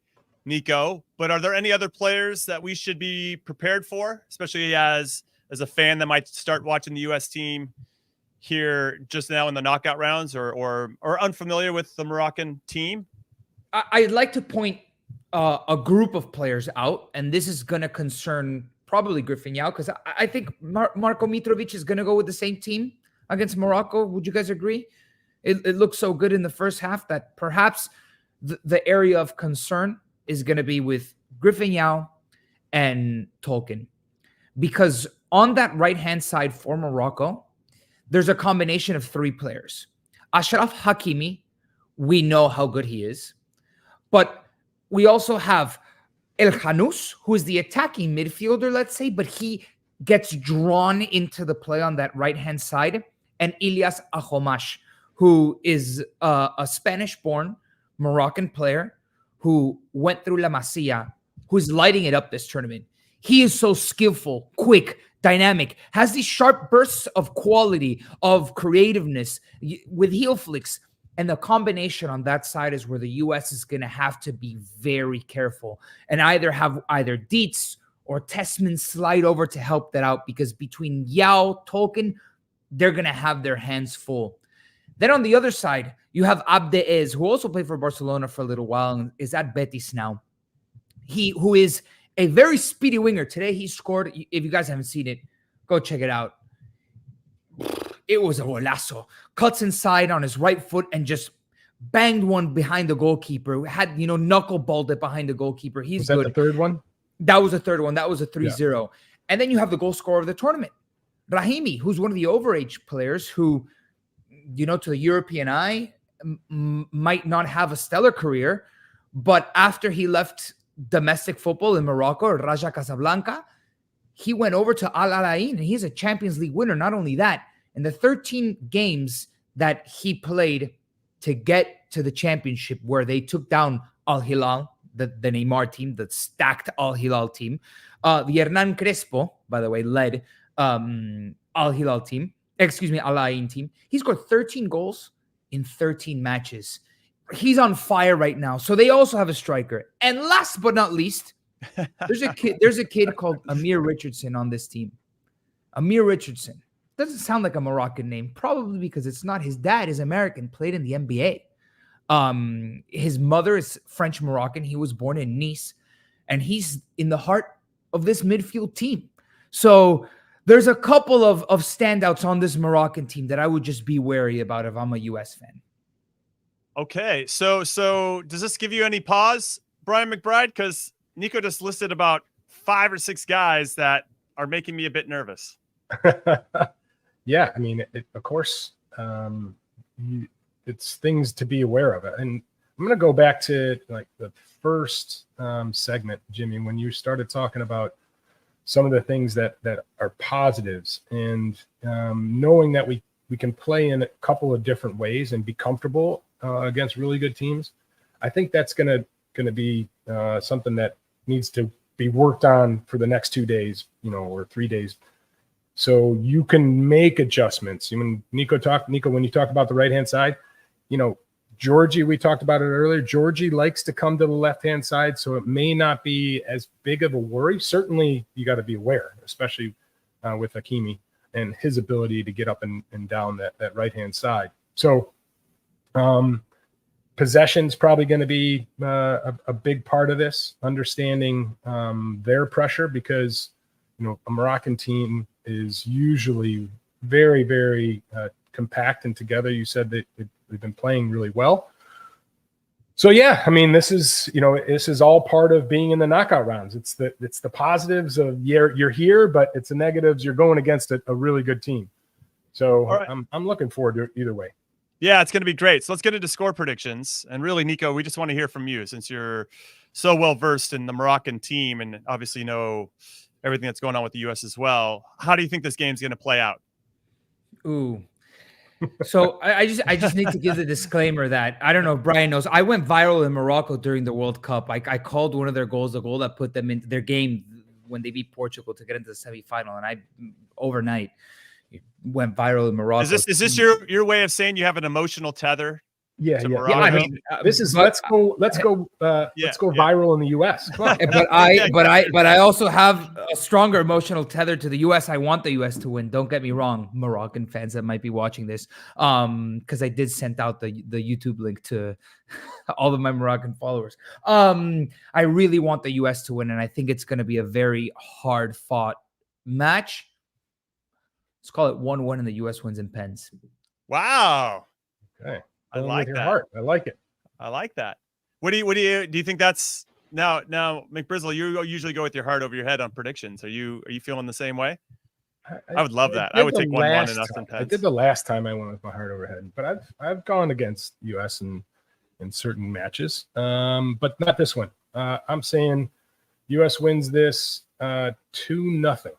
Nico, but are there any other players that we should be prepared for, especially as a fan that might start watching the U.S. team here just now in the knockout rounds or unfamiliar with the Moroccan team? I'd like to point a group of players out, and this is going to concern probably Griffin Yow, because I think Marko Mitrovic is going to go with the same team against Morocco. Would you guys agree? It looked so good in the first half that perhaps the area of concern is going to be with Griffin Yow and Tolkien. Because on that right-hand side for Morocco, there's a combination of 3 players. Achraf Hakimi, we know how good he is. But we also have El Khanous, who is the attacking midfielder, let's say, but he gets drawn into the play on that right-hand side. And Ilyas Ahomash, who is a Spanish-born Moroccan player who went through La Masia, who's lighting it up this tournament. He is so skillful, quick, dynamic, has these sharp bursts of quality, of creativeness with heel flicks. And the combination on that side is where the U.S. is going to have to be very careful and either Dietz or Tessmann slide over to help that out, because between Yow, Tolkien, they're going to have their hands full. Then on the other side, you have Abdeez, who also played for Barcelona for a little while and is at Betis now. Who is a very speedy winger. Today he scored. If you guys haven't seen it, go check it out. It was a golazo. Cuts inside on his right foot and just banged one behind the goalkeeper. Had, knuckleballed it behind the goalkeeper. He's good. Was that the third one? That was the third one. That was a 3-0. Yeah. And then you have the goal scorer of the tournament, Brahimi, who's one of the overage players who, to the European eye, might not have a stellar career. But after he left domestic football in Morocco, Raja Casablanca, he went over to Al Alain, and he's a Champions League winner. Not only that, in the 13 games that he played to get to the championship, where they took down Al Hilal, the Neymar team, the stacked Al Hilal team, the Hernan Crespo, by the way, led Al Hilal team. Al Ain team. He scored 13 goals in 13 matches. He's on fire right now. So they also have a striker. And last but not least, there's a kid called Amir Richardson on this team. Amir Richardson. Doesn't sound like a Moroccan name, probably because it's not. His dad is American, played in the NBA. His mother is French Moroccan. He was born in Nice, and he's in the heart of this midfield team. So there's a couple of standouts on this Moroccan team that I would just be wary about if I'm a U.S. fan. Okay, so does this give you any pause, Brian McBride? Because Nico just listed about 5 or 6 guys that are making me a bit nervous. Yeah, I mean, of course, it's things to be aware of. And I'm going to go back to like the first segment, Jimmy, when you started talking about some of the things that are positives, and knowing that we can play in a couple of different ways and be comfortable against really good teams. I think that's gonna be something that needs to be worked on for the next 2 days, or 3 days. So you can make adjustments. When Nico, when you talk about the right-hand side, Georgie, we talked about it earlier. Georgie likes to come to the left-hand side, so it may not be as big of a worry. Certainly, you got to be aware, especially with Hakimi and his ability to get up and down that right-hand side. So possession's probably going to be a big part of this, understanding their pressure, because a Moroccan team is usually very, very compact and together. You said that they've been playing really well. So yeah, I mean, this is all part of being in the knockout rounds. It's the positives of you're here, but it's the negatives. You're going against a really good team. So right. I'm looking forward to it either way. Yeah, it's going to be great. So let's get into score predictions. And really, Nico, we just want to hear from you, since you're so well versed in the Moroccan team and obviously know everything that's going on with the U.S. as well. How do you think this game's going to play out? Ooh. So I just need to give the disclaimer that I don't know if Brian knows. I went viral in Morocco during the World Cup. I called one of their goals the goal that put them into their game when they beat Portugal to get into the semifinal, and I overnight went viral in Morocco. Is this your way of saying you have an emotional tether? Yeah. I mean, this is let's go viral in the U.S. But I also have a stronger emotional tether to the U.S. I want the U.S. to win. Don't get me wrong, Moroccan fans that might be watching this, because I did send out the YouTube link to all of my Moroccan followers. I really want the U.S. to win, and I think it's going to be a very hard fought match. Let's call it 1-1, and the U.S. wins in pens. Wow. Okay. I like that. Heart. I like it. I like that. What do you think that's now McBrizzle, you usually go with your heart over your head on predictions. Are you feeling the same way? I would love that. I would take 1-1 and us in pens. I did the last time I went with my heart over head, but I've gone against US in certain matches. But not this one. I'm saying US wins this 2-0.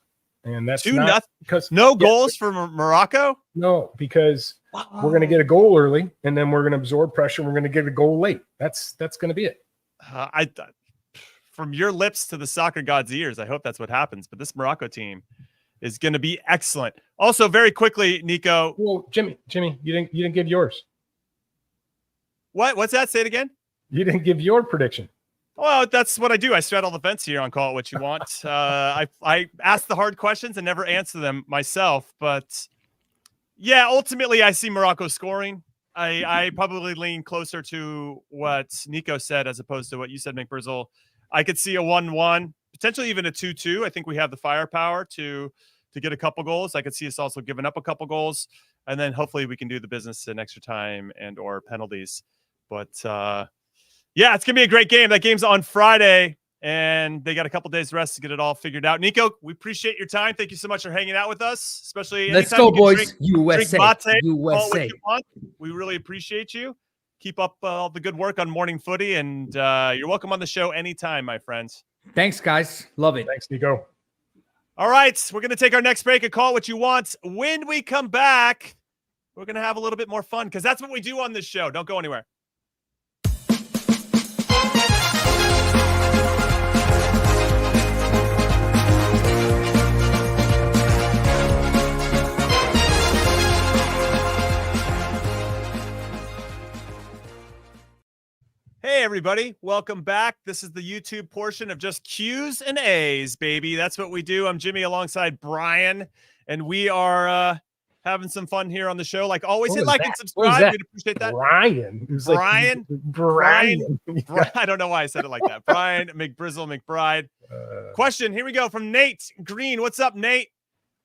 And that's 2-0 because goals for Morocco? No, because we're going to get a goal early, and then we're going to absorb pressure. We're going to get a goal late. That's going to be it. From your lips to the soccer god's ears, I hope that's what happens. But this Morocco team is going to be excellent. Also, very quickly, Nico. Well, Jimmy, you didn't give yours. What's that? Say it again. You didn't give your prediction. Well, that's what I do. I straddle the fence here on Call It What You Want. I ask the hard questions and never answer them myself. But yeah, ultimately, I see Morocco scoring. I probably lean closer to what Nico said as opposed to what you said, McBrizzle. I could see a 1-1, potentially even a 2-2. I think we have the firepower to get a couple goals. I could see us also giving up a couple goals, and then hopefully we can do the business in extra time and or penalties. But yeah, it's going to be a great game. That game's on Friday, and they got a couple days rest to get it all figured out. Nico, we appreciate your time. Thank you so much for hanging out with us, especially let's go, boys. Drink USA. mate, USA. We really appreciate you. Keep up all the good work on Morning Footy, and you're welcome on the show anytime, my friends. Thanks, guys. Love it. Thanks, Nico. All right, we're going to take our next break and Call What You Want. When we come back, we're going to have a little bit more fun because that's what we do on this show. Don't go anywhere. Hey, everybody. Welcome back. This is the YouTube portion of just Q's and A's, baby. That's what we do. I'm Jimmy alongside Brian, and we are having some fun here on the show. Like always, hit like and subscribe. We'd appreciate that. Brian. Brian. I don't know why I said it like that. Brian, McBrizzle, McBride. Question. Here we go from Nate Green. What's up, Nate?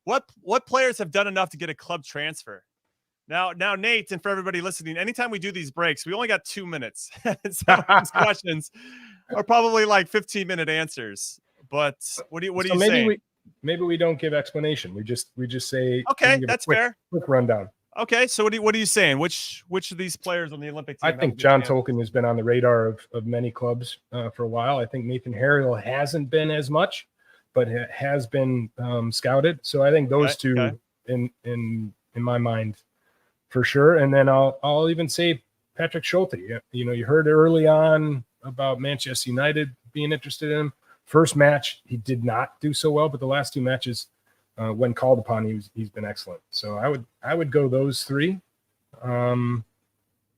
What players have done enough to get a club transfer? Now, Nate, and for everybody listening, anytime we do these breaks, we only got 2 minutes. Some of these questions are probably like 15-minute answers. But what do you say? Maybe we don't give explanation. We just say okay, that's fair. Quick rundown. Okay, so what are you saying? Which of these players on the Olympic team? I think John Tolkien has been on the radar of many clubs for a while. I think Nathan Harriel hasn't been as much, but has been scouted. So I think those two, in my mind, for sure. And then I'll even say Patrick Schulte. You heard early on about Manchester United being interested in him. First match, he did not do so well, but the last 2 matches, when called upon, he's been excellent. So I would go those 3. Well,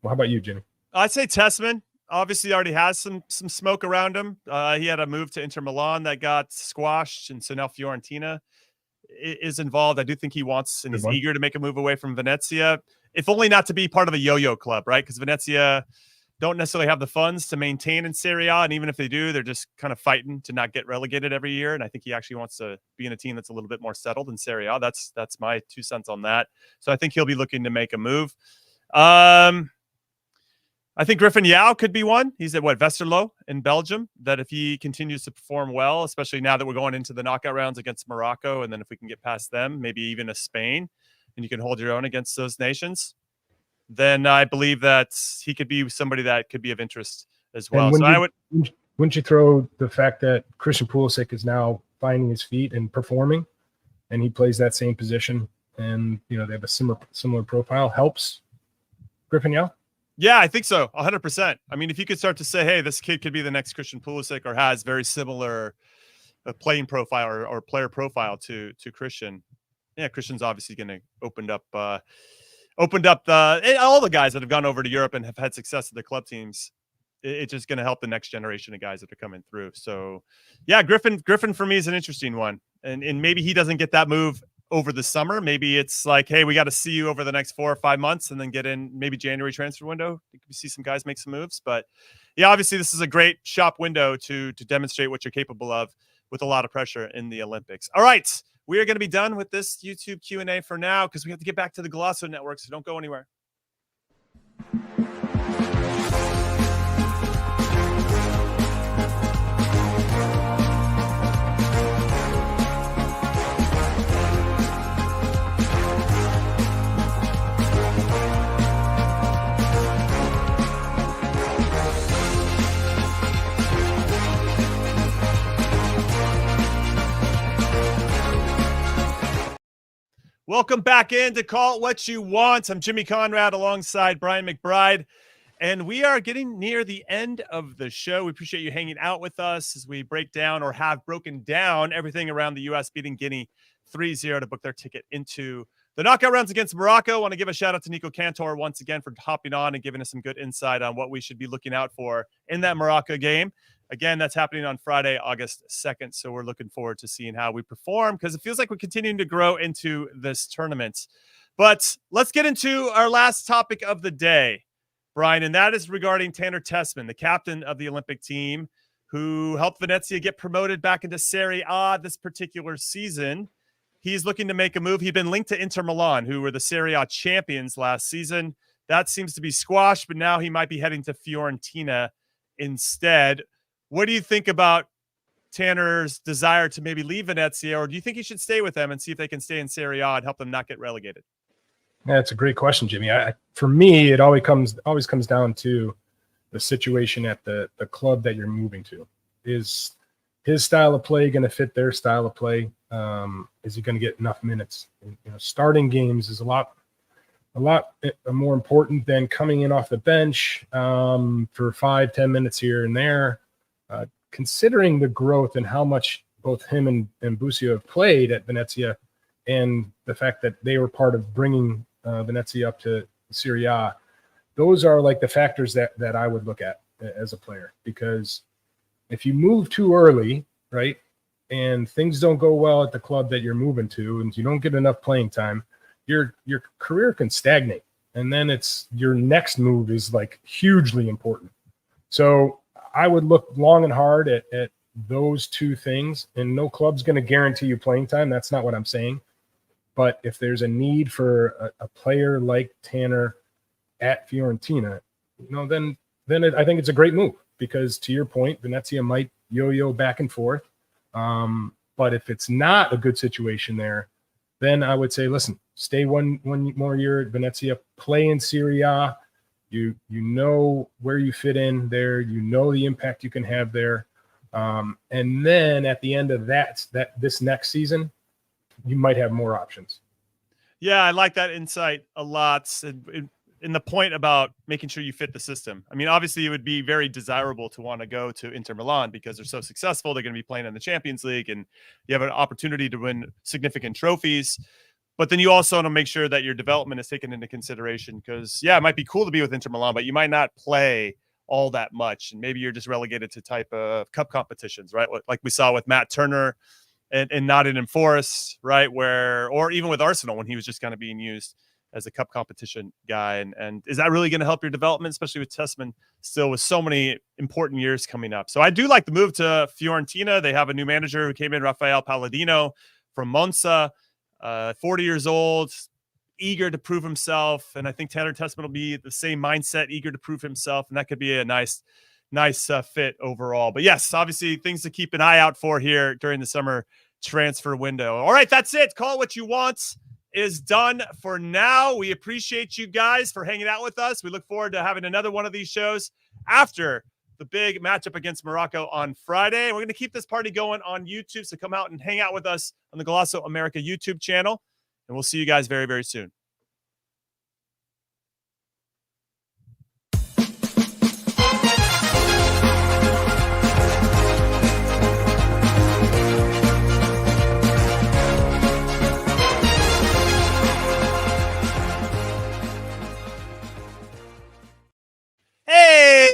how about you, Jimmy? I'd say Tessmann. Obviously, already has some smoke around him. He had a move to Inter Milan that got squashed, and so now Fiorentina is involved. I do think he wants and he's eager to make a move away from Venezia, if only not to be part of a yo-yo club, right? Because Venezia don't necessarily have the funds to maintain in Serie A, and even if they do, they're just kind of fighting to not get relegated every year. And I think he actually wants to be in a team that's a little bit more settled in Serie A. That's my 2 cents on that. So I think he'll be looking to make a move. I think Griffin Yow could be one. He's at Westerlo in Belgium. That if he continues to perform well, especially now that we're going into the knockout rounds against Morocco, and then if we can get past them, maybe even a Spain, and you can hold your own against those nations, then I believe that he could be somebody that could be of interest as well. So wouldn't you throw the fact that Christian Pulisic is now finding his feet and performing, and he plays that same position, and they have a similar profile, helps Griffin Yow? Yeah, I think so. 100%. I mean, if you could start to say, hey, this kid could be the next Christian Pulisic or has very similar playing profile or player profile to Christian. Yeah, Christian's obviously going to opened up all the guys that have gone over to Europe and have had success at their club teams. It's just going to help the next generation of guys that are coming through. So, yeah, Griffin for me is an interesting one. And maybe he doesn't get that move over the summer. Maybe it's like, hey, we got to see you over the next 4 or 5 months and then get in maybe January transfer window. You can see some guys make some moves. But yeah, obviously this is a great shop window to demonstrate what you're capable of with a lot of pressure in the Olympics. All right, we are going to be done with this YouTube Q&A for now because we have to get back to the Golasso Network, so don't go anywhere. Welcome back in to Call It What You Want. I'm Jimmy Conrad alongside Brian McBride, and we are getting near the end of the show. We appreciate you hanging out with us as we break down or have broken down everything around the U.S. beating Guinea 3-0 to book their ticket into the knockout rounds against Morocco. I want to give a shout out to Nico Cantor once again for hopping on and giving us some good insight on what we should be looking out for in that Morocco game. Again, that's happening on Friday, August 2nd. So we're looking forward to seeing how we perform because it feels like we're continuing to grow into this tournament. But let's get into our last topic of the day, Brian, and that is regarding Tanner Tessmann, the captain of the Olympic team, who helped Venezia get promoted back into Serie A this particular season. He's looking to make a move. He'd been linked to Inter Milan, who were the Serie A champions last season. That seems to be squashed, but now he might be heading to Fiorentina instead. What do you think about Tanner's desire to maybe leave Venezia, or do you think he should stay with them and see if they can stay in Serie A and help them not get relegated? Yeah, it's a great question, Jimmy. For me, it always comes down to the situation at the club that you're moving to. Is his style of play going to fit their style of play? Is he going to get enough minutes? Starting games is a lot more important than coming in off the bench for 5-10 minutes here and there. Considering the growth and how much both him and Busio have played at Venezia, and the fact that they were part of bringing Venezia up to Serie A, those are like the factors that I would look at as a player. Because if you move too early, right, and things don't go well at the club that you're moving to, and you don't get enough playing time, your career can stagnate, and then it's your next move is like hugely important. So I would look long and hard at those two things, and no club's going to guarantee you playing time. That's not what I'm saying. But if there's a need for a player like Tanner at Fiorentina, then I think it's a great move, because to your point, Venezia might yo-yo back and forth. But if it's not a good situation there, then I would say, listen, stay one more year at Venezia, play in Serie A. You know where you fit in there. You know the impact you can have there. And then at the end of this next season, you might have more options. Yeah, I like that insight a lot. In the point about making sure you fit the system. I mean, obviously, it would be very desirable to want to go to Inter Milan because they're so successful. They're going to be playing in the Champions League, and you have an opportunity to win significant trophies. But then you also want to make sure that your development is taken into consideration because, yeah, it might be cool to be with Inter Milan, but you might not play all that much. And maybe you're just relegated to type of cup competitions, right? Like we saw with Matt Turner and Nottingham Forest, right? Or even with Arsenal when he was just kind of being used as a cup competition guy. And is that really going to help your development, especially with Tessmann still with so many important years coming up? So I do like the move to Fiorentina. They have a new manager who came in, Rafael Palladino from Monza, 40 years old, eager to prove himself. And I think Tanner Tessmann will be the same mindset, eager to prove himself. And that could be a nice fit overall. But yes, obviously things to keep an eye out for here during the summer transfer window. All right, that's it. Call it what you want is done for now. We appreciate you guys for hanging out with us. We look forward to having another one of these shows after the big matchup against Morocco on Friday. We're going to keep this party going on YouTube, so come out and hang out with us on the Golazo America YouTube channel, and we'll see you guys very, very soon.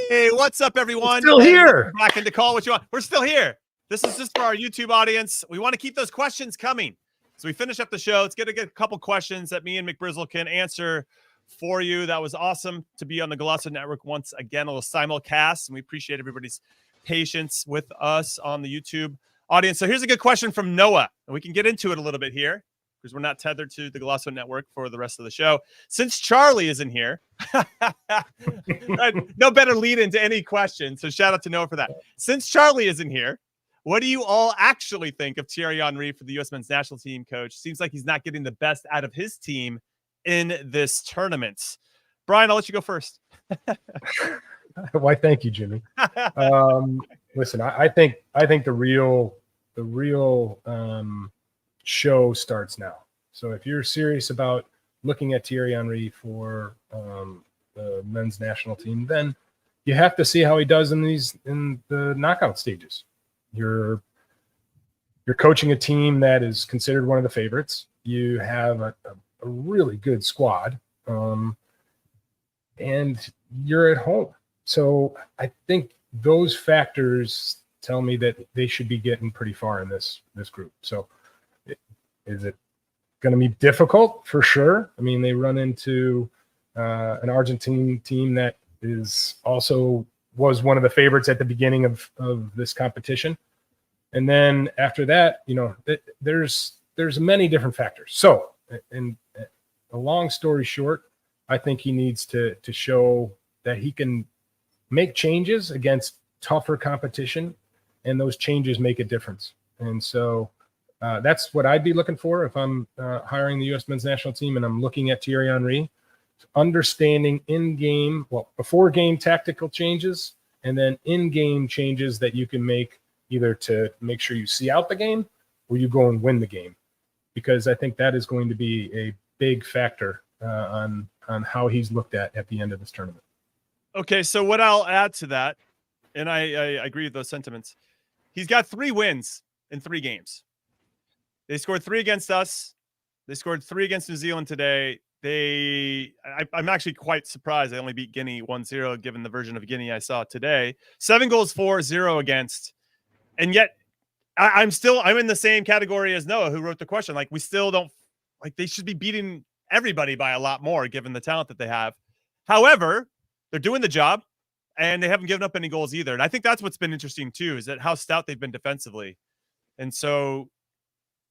Hey, what's up, everyone? Still here. Back into Call What You Want. We're still here. This is just for our YouTube audience. We want to keep those questions coming. So we finish up the show. Let's get a couple questions that me and McBrizzle can answer for you. That was awesome to be on the Golazo Network once again, a little simulcast, and we appreciate everybody's patience with us on the YouTube audience. So here's a good question from Noah, and we can get into it a little bit here because we're not tethered to the Golazo Network for the rest of the show. Since Charlie isn't here, no better lead into any question. So shout out to Noah for that. Since Charlie isn't here, what do you all actually think of Thierry Henry for the U.S. men's national team coach? Seems like he's not getting the best out of his team in this tournament. Brian, I'll let you go first. Why, thank you, Jimmy. Listen, I think the real show starts now. So if you're serious about looking at Thierry Henry for the men's national team, then you have to see how he does in the knockout stages. You're coaching a team that is considered one of the favorites. You have a really good squad, and you're at home. So I think those factors tell me that they should be getting pretty far in this group. So is it going to be difficult? For sure. I mean, they run into an Argentine team that was one of the favorites at the beginning of this competition. And then after that, there's many different factors. So, in a long story short, I think he needs to show that he can make changes against tougher competition, and those changes make a difference. And so that's what I'd be looking for if I'm hiring the U.S. men's national team and I'm looking at Thierry Henry, understanding in-game, before game tactical changes, and then in-game changes that you can make either to make sure you see out the game or you go and win the game. Because I think that is going to be a big factor on how he's looked at the end of this tournament. Okay, so what I'll add to that, and I agree with those sentiments, he's got 3 wins in 3 games. They scored 3 against us. They scored 3 against New Zealand today. I'm actually quite surprised they only beat Guinea 1-0, given the version of Guinea I saw today. 7 goals for, 0 against. And yet I'm in the same category as Noah, who wrote the question. Like, we still don't, like, they should be beating everybody by a lot more, given the talent that they have. However, they're doing the job, and they haven't given up any goals either. And I think that's what's been interesting too, is that how stout they've been defensively. And so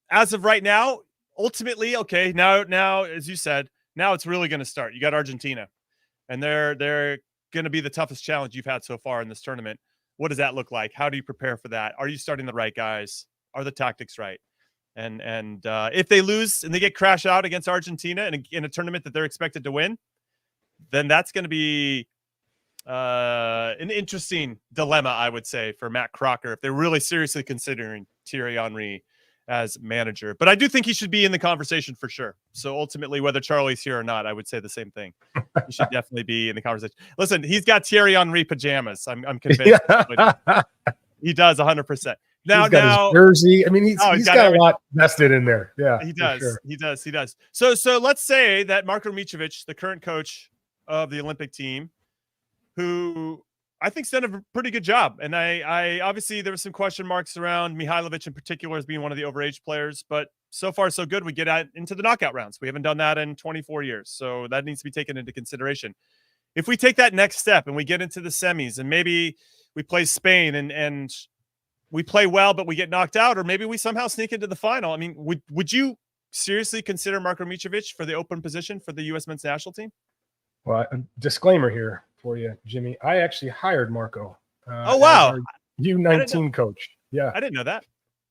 as of right now, ultimately, okay, now, as you said, now it's really going to start. You got Argentina, and they're going to be the toughest challenge you've had so far in this tournament. What does that look like? How do you prepare for that? Are you starting the right guys? Are the tactics right? And if they lose and they get crashed out against Argentina in a tournament that they're expected to win, then that's going to be an interesting dilemma, I would say, for Matt Crocker, if they're really seriously considering Thierry Henry as manager. But I do think he should be in the conversation for sure. So ultimately, whether Charlie's here or not, I would say the same thing. He should definitely be in the conversation. Listen, he's got Thierry Henry pajamas. I'm convinced. He does 100%. Now, he's got his jersey. I mean, he's got everything. a lot vested in there. Yeah, he does. Sure. He does. So let's say that Marko Mitrovic, the current coach of the Olympic team, who I think's done a pretty good job. And I obviously there were some question marks around Mihailovic in particular as being one of the overage players, but so far so good. We get into the knockout rounds. We haven't done that in 24 years. So that needs to be taken into consideration. If we take that next step and we get into the semis and maybe we play Spain and we play well, but we get knocked out, or maybe we somehow sneak into the final. I mean, would you seriously consider Marko Mitrovic for the open position for the U.S. men's national team? Well, a disclaimer here for you, Jimmy. I actually hired Marko. Oh, wow. U19 coach. Yeah. I didn't know that.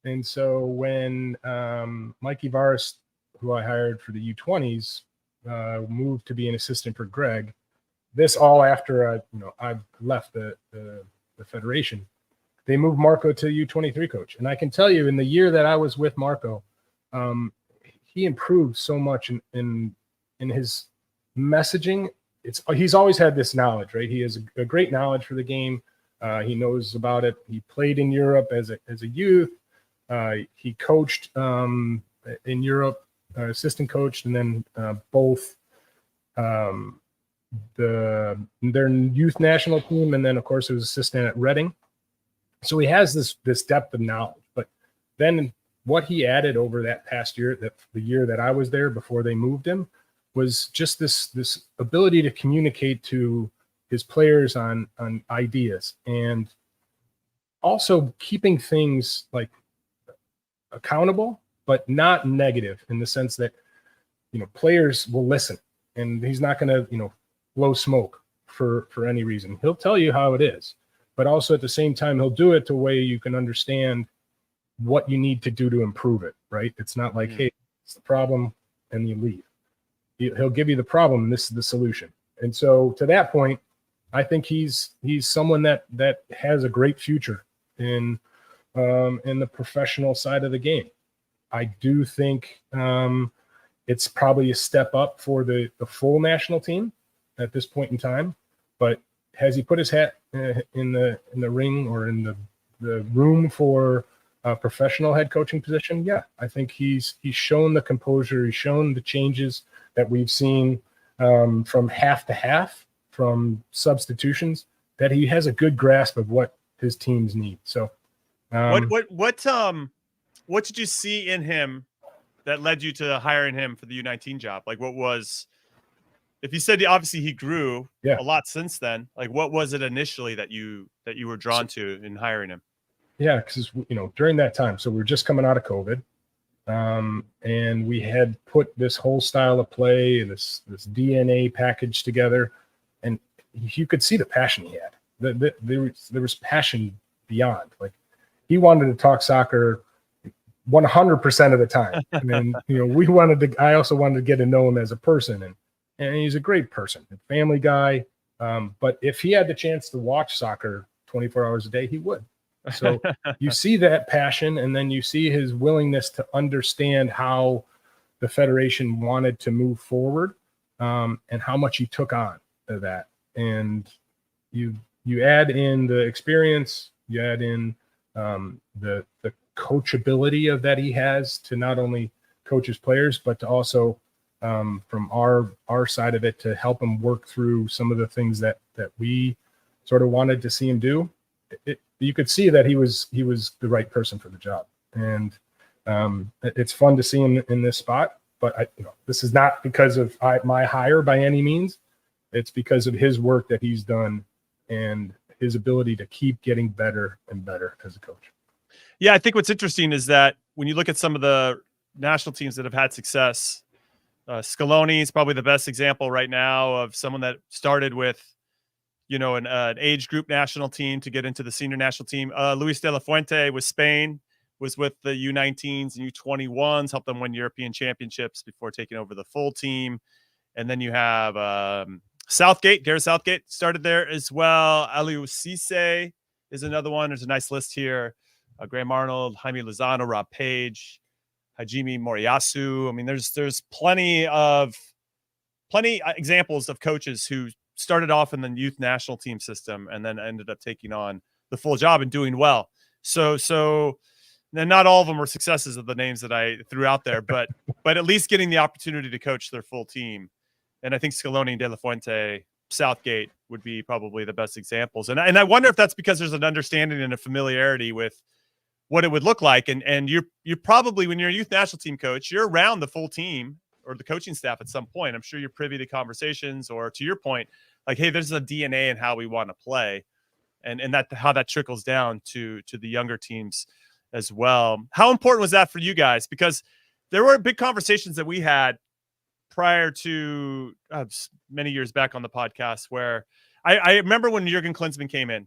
And so when Mikey Varis, who I hired for the U20s, moved to be an assistant for Greg, this all after I left the federation, they moved Marko to U23 coach. And I can tell you, in the year that I was with Marko, he improved so much in his messaging. He's always had this knowledge, right? He has a great knowledge for the game. He knows about it. He played in Europe as a youth. He coached in Europe, assistant coached, and then both their youth national team, and then of course he was assistant at Reading. So he has this depth of knowledge. But then what he added over that past year, the year that I was there before they moved him, was just this ability to communicate to his players on ideas, and also keeping things like accountable, but not negative, in the sense that players will listen, and he's not going to blow smoke for any reason. He'll tell you how it is, but also at the same time he'll do it to a way you can understand what you need to do to improve it. Right? It's not like, hey, it's the problem and you leave. He'll give you the problem, and this is the solution. And so to that point, I think he's someone that has a great future in the professional side of the game. I do think it's probably a step up for the full national team at this point in time. But has he put his hat in the ring, or in the room for a professional head coaching position? Yeah, I think he's shown the composure. He's shown the changes that we've seen from half to half, from substitutions, that he has a good grasp of what his teams need. So what did you see in him that led you to hiring him for the U19 job? Like, what was, if you said obviously he grew a lot since then, like what was it initially that you were drawn to in hiring him? Yeah, because during that time, so we were just coming out of COVID. And we had put this whole style of play, this DNA package together, and you could see the passion he had. There was passion beyond. Like, he wanted to talk soccer 100% of the time, and I also wanted to get to know him as a person, and he's a great person, a family guy. But if he had the chance to watch soccer 24 hours a day, he would. So you see that passion, and then you see his willingness to understand how the federation wanted to move forward, and how much he took on to that. And you add in the experience, you add in the coachability of that he has to not only coach his players, but to also from our side of it, to help him work through some of the things that we sort of wanted to see him do. You could see that he was the right person for the job, and it's fun to see him in this spot. But this is not because of my hire by any means. It's because of his work that he's done and his ability to keep getting better and better as a coach. Yeah, I think what's interesting is that when you look at some of the national teams that have had success, Scaloni is probably the best example right now of someone that started with an age group national team to get into the senior national team. Luis de la Fuente with Spain was with the U19s and U21s, helped them win European championships before taking over the full team. And then you have Gareth Southgate started there as well. Aliou Cisse is another one. There's a nice list here. Graham Arnold, Jaime Lozano, Rob Page. Hajime Moriyasu. I mean, there's plenty examples of coaches who started off in the youth national team system and then ended up taking on the full job and doing well. So and not all of them were successes of the names that I threw out there, but at least getting the opportunity to coach their full team. And I think Scaloni, De La Fuente, Southgate would be probably the best examples. And I wonder if that's because there's an understanding and a familiarity with what it would look like. And you're probably, when you're a youth national team coach, you're around the full team or the coaching staff at some point. I'm sure you're privy to conversations, or to your point, like, hey, there's a DNA in how we want to play, and that how that trickles down to the younger teams as well. How important was that for you guys? Because there were big conversations that we had prior to many years back on the podcast, where I remember when Jurgen Klinsmann came in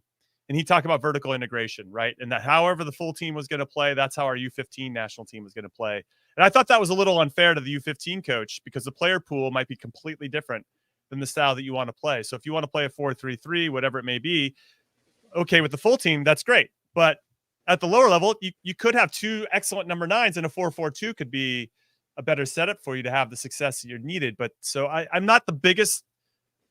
and he talked about vertical integration, right? And that however the full team was going to play, that's how our U15 national team was going to play. And I thought that was a little unfair to the U15 coach, because the player pool might be completely different than the style that you want to play. So if you want to play a 4-3-3, whatever it may be, okay, with the full team, that's great. But at the lower level, you could have two excellent number 9s, and a 4-4-2 could be a better setup for you to have the success that you're needed. But so I'm not the biggest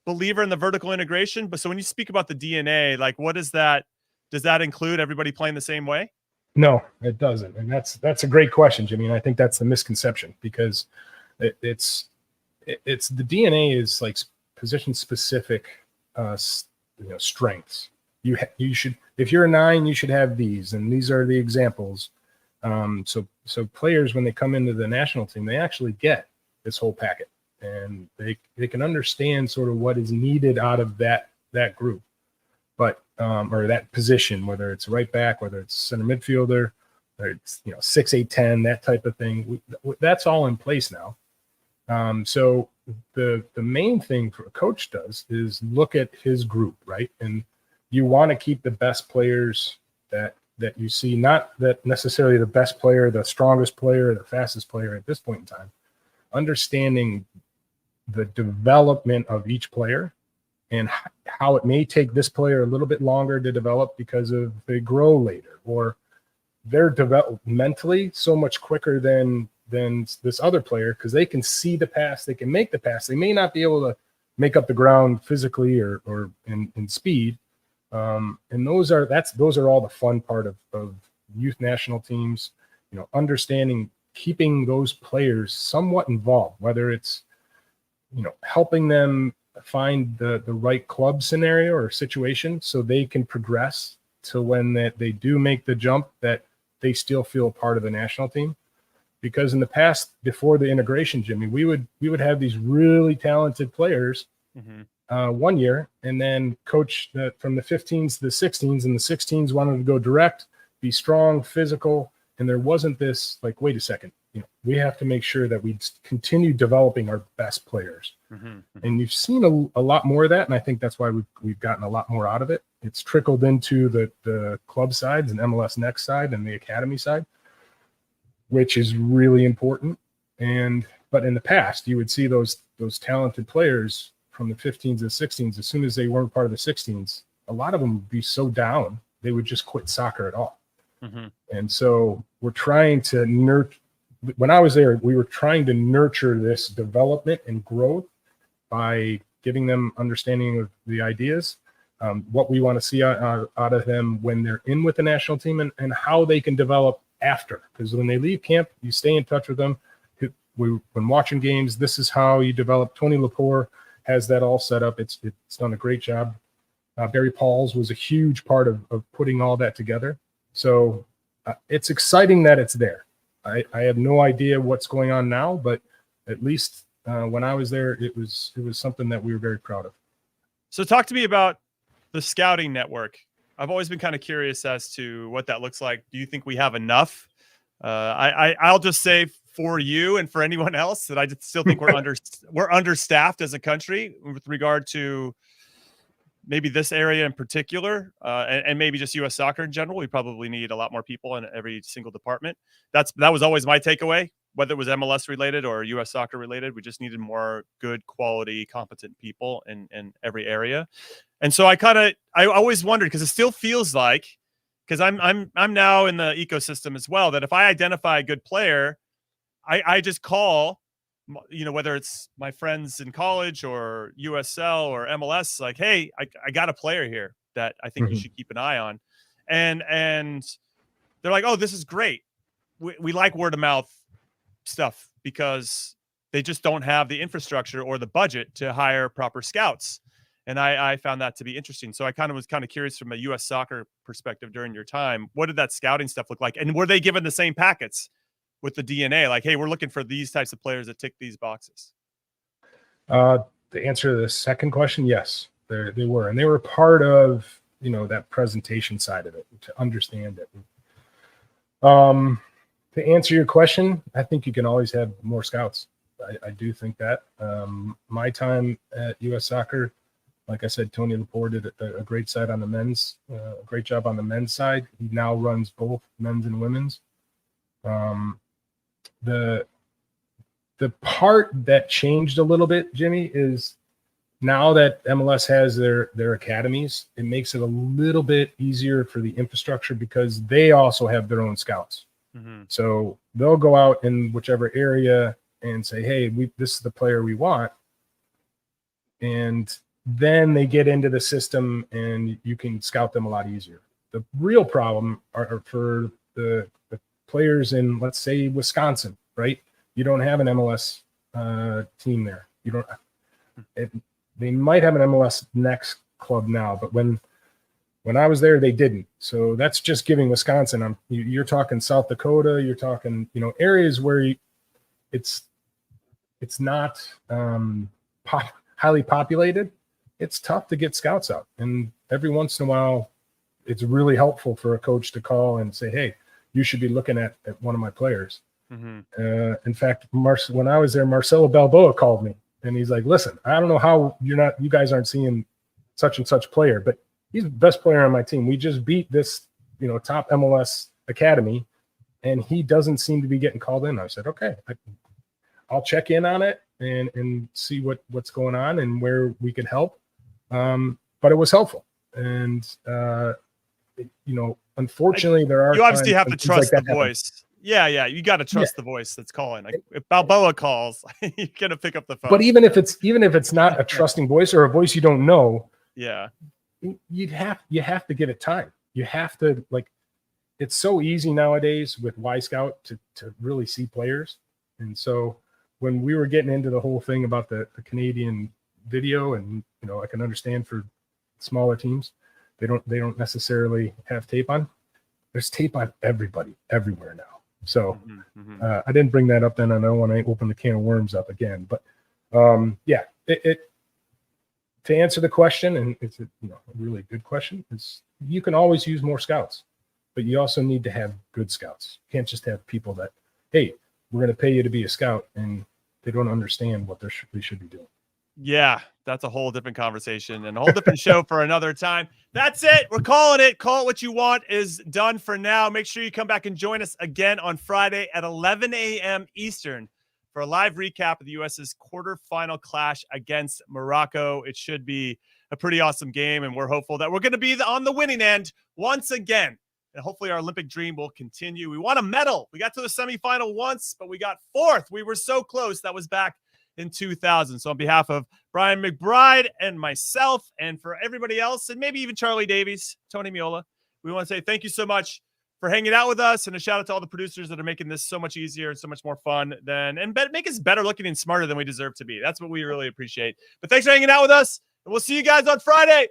believer in the vertical integration. But so when you speak about the DNA, like, what is that? Does that include everybody playing the same way? No, it doesn't. And that's a great question, Jimmy. And I think that's the misconception, because it's the DNA is like position specific, strengths. You should, if you're a 9, you should have these, and these are the examples. So players, when they come into the national team, they actually get this whole packet, and they can understand sort of what is needed out of that group, but or that position, whether it's right back, whether it's center midfielder, or it's 6, 8, 10, that type of thing. That's all in place now. So the main thing for a coach does is look at his group, right? And you want to keep the best players that you see, not that necessarily the best player, the strongest player, the fastest player at this point in time. Understanding the development of each player and how it may take this player a little bit longer to develop because of they grow later, or they're developmentally so much quicker than this other player, because they can see the pass, they can make the pass. They may not be able to make up the ground physically or in speed. And those are all the fun part of youth national teams, understanding, keeping those players somewhat involved, whether it's, helping them find the right club scenario or situation so they can progress to when they do make the jump, that they still feel part of the national team. Because in the past, before the integration, Jimmy, we would have these really talented players, 1 year, and then coach from the 15s to the 16s, and the 16s wanted to go direct, be strong, physical, and there wasn't this like, wait a second, we have to make sure that we continue developing our best players. And you've seen a lot more of that, and I think that's why we've gotten a lot more out of it. It's trickled into the club sides and MLS Next side and the academy side, which is really important. But in the past, you would see those talented players from the 15s and 16s, as soon as they weren't part of the 16s, a lot of them would be so down, they would just quit soccer at all. And so we're trying to nurture, when I was there, we were trying to nurture this development and growth by giving them understanding of the ideas, what we want to see out of them when they're in with the national team, and how they can develop after. Because when they leave camp, you stay in touch with them. When watching games, this is how you develop. Tony Lepore has that all set up. It's done a great job. Barry Pauls was a huge part of putting all that together. So it's exciting that it's there. I have no idea what's going on now, but at least when I was there, it was something that we were very proud of. So talk to me about the scouting network. I've always been kind of curious as to what that looks like. Do you think we have enough? I'll just say for you and for anyone else that I still think we're understaffed as a country with regard to maybe this area in particular, and maybe just U.S. soccer in general. We probably need a lot more people in every single department. That was always my takeaway, whether it was MLS related or U.S. soccer related. We just needed more good quality, competent people in every area. And so I always wondered, because it still feels like, because I'm now in the ecosystem as well, that if I identify a good player, I just call, whether it's my friends in college or USL or MLS, like, hey, I got a player here that I think you should keep an eye on. And they're like, oh, this is great. We like word of mouth stuff because they just don't have the infrastructure or the budget to hire proper scouts. And I found that to be interesting. So I was curious from a U.S. soccer perspective during your time. What did that scouting stuff look like? And were they given the same packets with the DNA? Like, hey, we're looking for these types of players that tick these boxes. The answer to the second question, yes, they were. And they were part of, that presentation side of it to understand it. To answer your question, I think you can always have more scouts. I do think that. My time at U.S. Soccer, like I said, Tony Laporte did a great side on the men's, a great job on the men's side. He now runs both men's and women's. The part that changed a little bit, Jimmy, is now that MLS has their academies, it makes it a little bit easier for the infrastructure because they also have their own scouts. So they'll go out in whichever area and say, hey, this is the player we want. And then they get into the system and you can scout them a lot easier. The real problem are for the players in, let's say, Wisconsin, right? You don't have an MLS team there. You don't. They might have an MLS Next club now, but when I was there, they didn't. So that's just giving Wisconsin. You're talking South Dakota. You're talking, areas where it's not highly populated. It's tough to get scouts out, and every once in a while, it's really helpful for a coach to call and say, "Hey, you should be looking at one of my players." In fact, when I was there, Marcelo Balboa called me, and he's like, "Listen, I don't know how you guys aren't seeing such and such player, but he's the best player on my team. We just beat this, top MLS academy, and he doesn't seem to be getting called in." I said, "Okay, I'll check in on it and see what's going on and where we can help." But it was helpful, and unfortunately, there are. You obviously have to trust like the voice. Yeah, you got to trust the voice that's calling. Like, if Balboa calls, you're gonna pick up the phone. But even if it's not a trusting voice or a voice you don't know, you have to give it time. You have to, it's so easy nowadays with Y Scout to really see players. And so when we were getting into the whole thing about the Canadian video, and I can understand for smaller teams, they don't necessarily have tape on. There's tape on everybody everywhere now. So I didn't bring that up then. I don't want to open the can of worms up again. But to answer the question, and it's a really good question, is you can always use more scouts, but you also need to have good scouts. You can't just have people that, hey, we're going to pay you to be a scout, and they don't understand what they should be doing. Yeah, that's a whole different conversation and a whole different show for another time. That's it. We're calling it. Call it what you want is done for now. Make sure you come back and join us again on Friday at 11 a.m. Eastern for a live recap of the U.S.'s quarterfinal clash against Morocco. It should be a pretty awesome game, and we're hopeful that we're going to be on the winning end once again. And hopefully our Olympic dream will continue. We want a medal. We got to the semifinal once, but we got fourth. We were so close. That was back in 2000. So on behalf of Brian McBride and myself, and for everybody else, and maybe even Charlie Davies, Tony Miola, we want to say thank you so much for hanging out with us, and a shout out to all the producers that are making this so much easier and so much more fun make us better looking and smarter than we deserve to be. That's what we really appreciate. But thanks for hanging out with us, and we'll see you guys on Friday.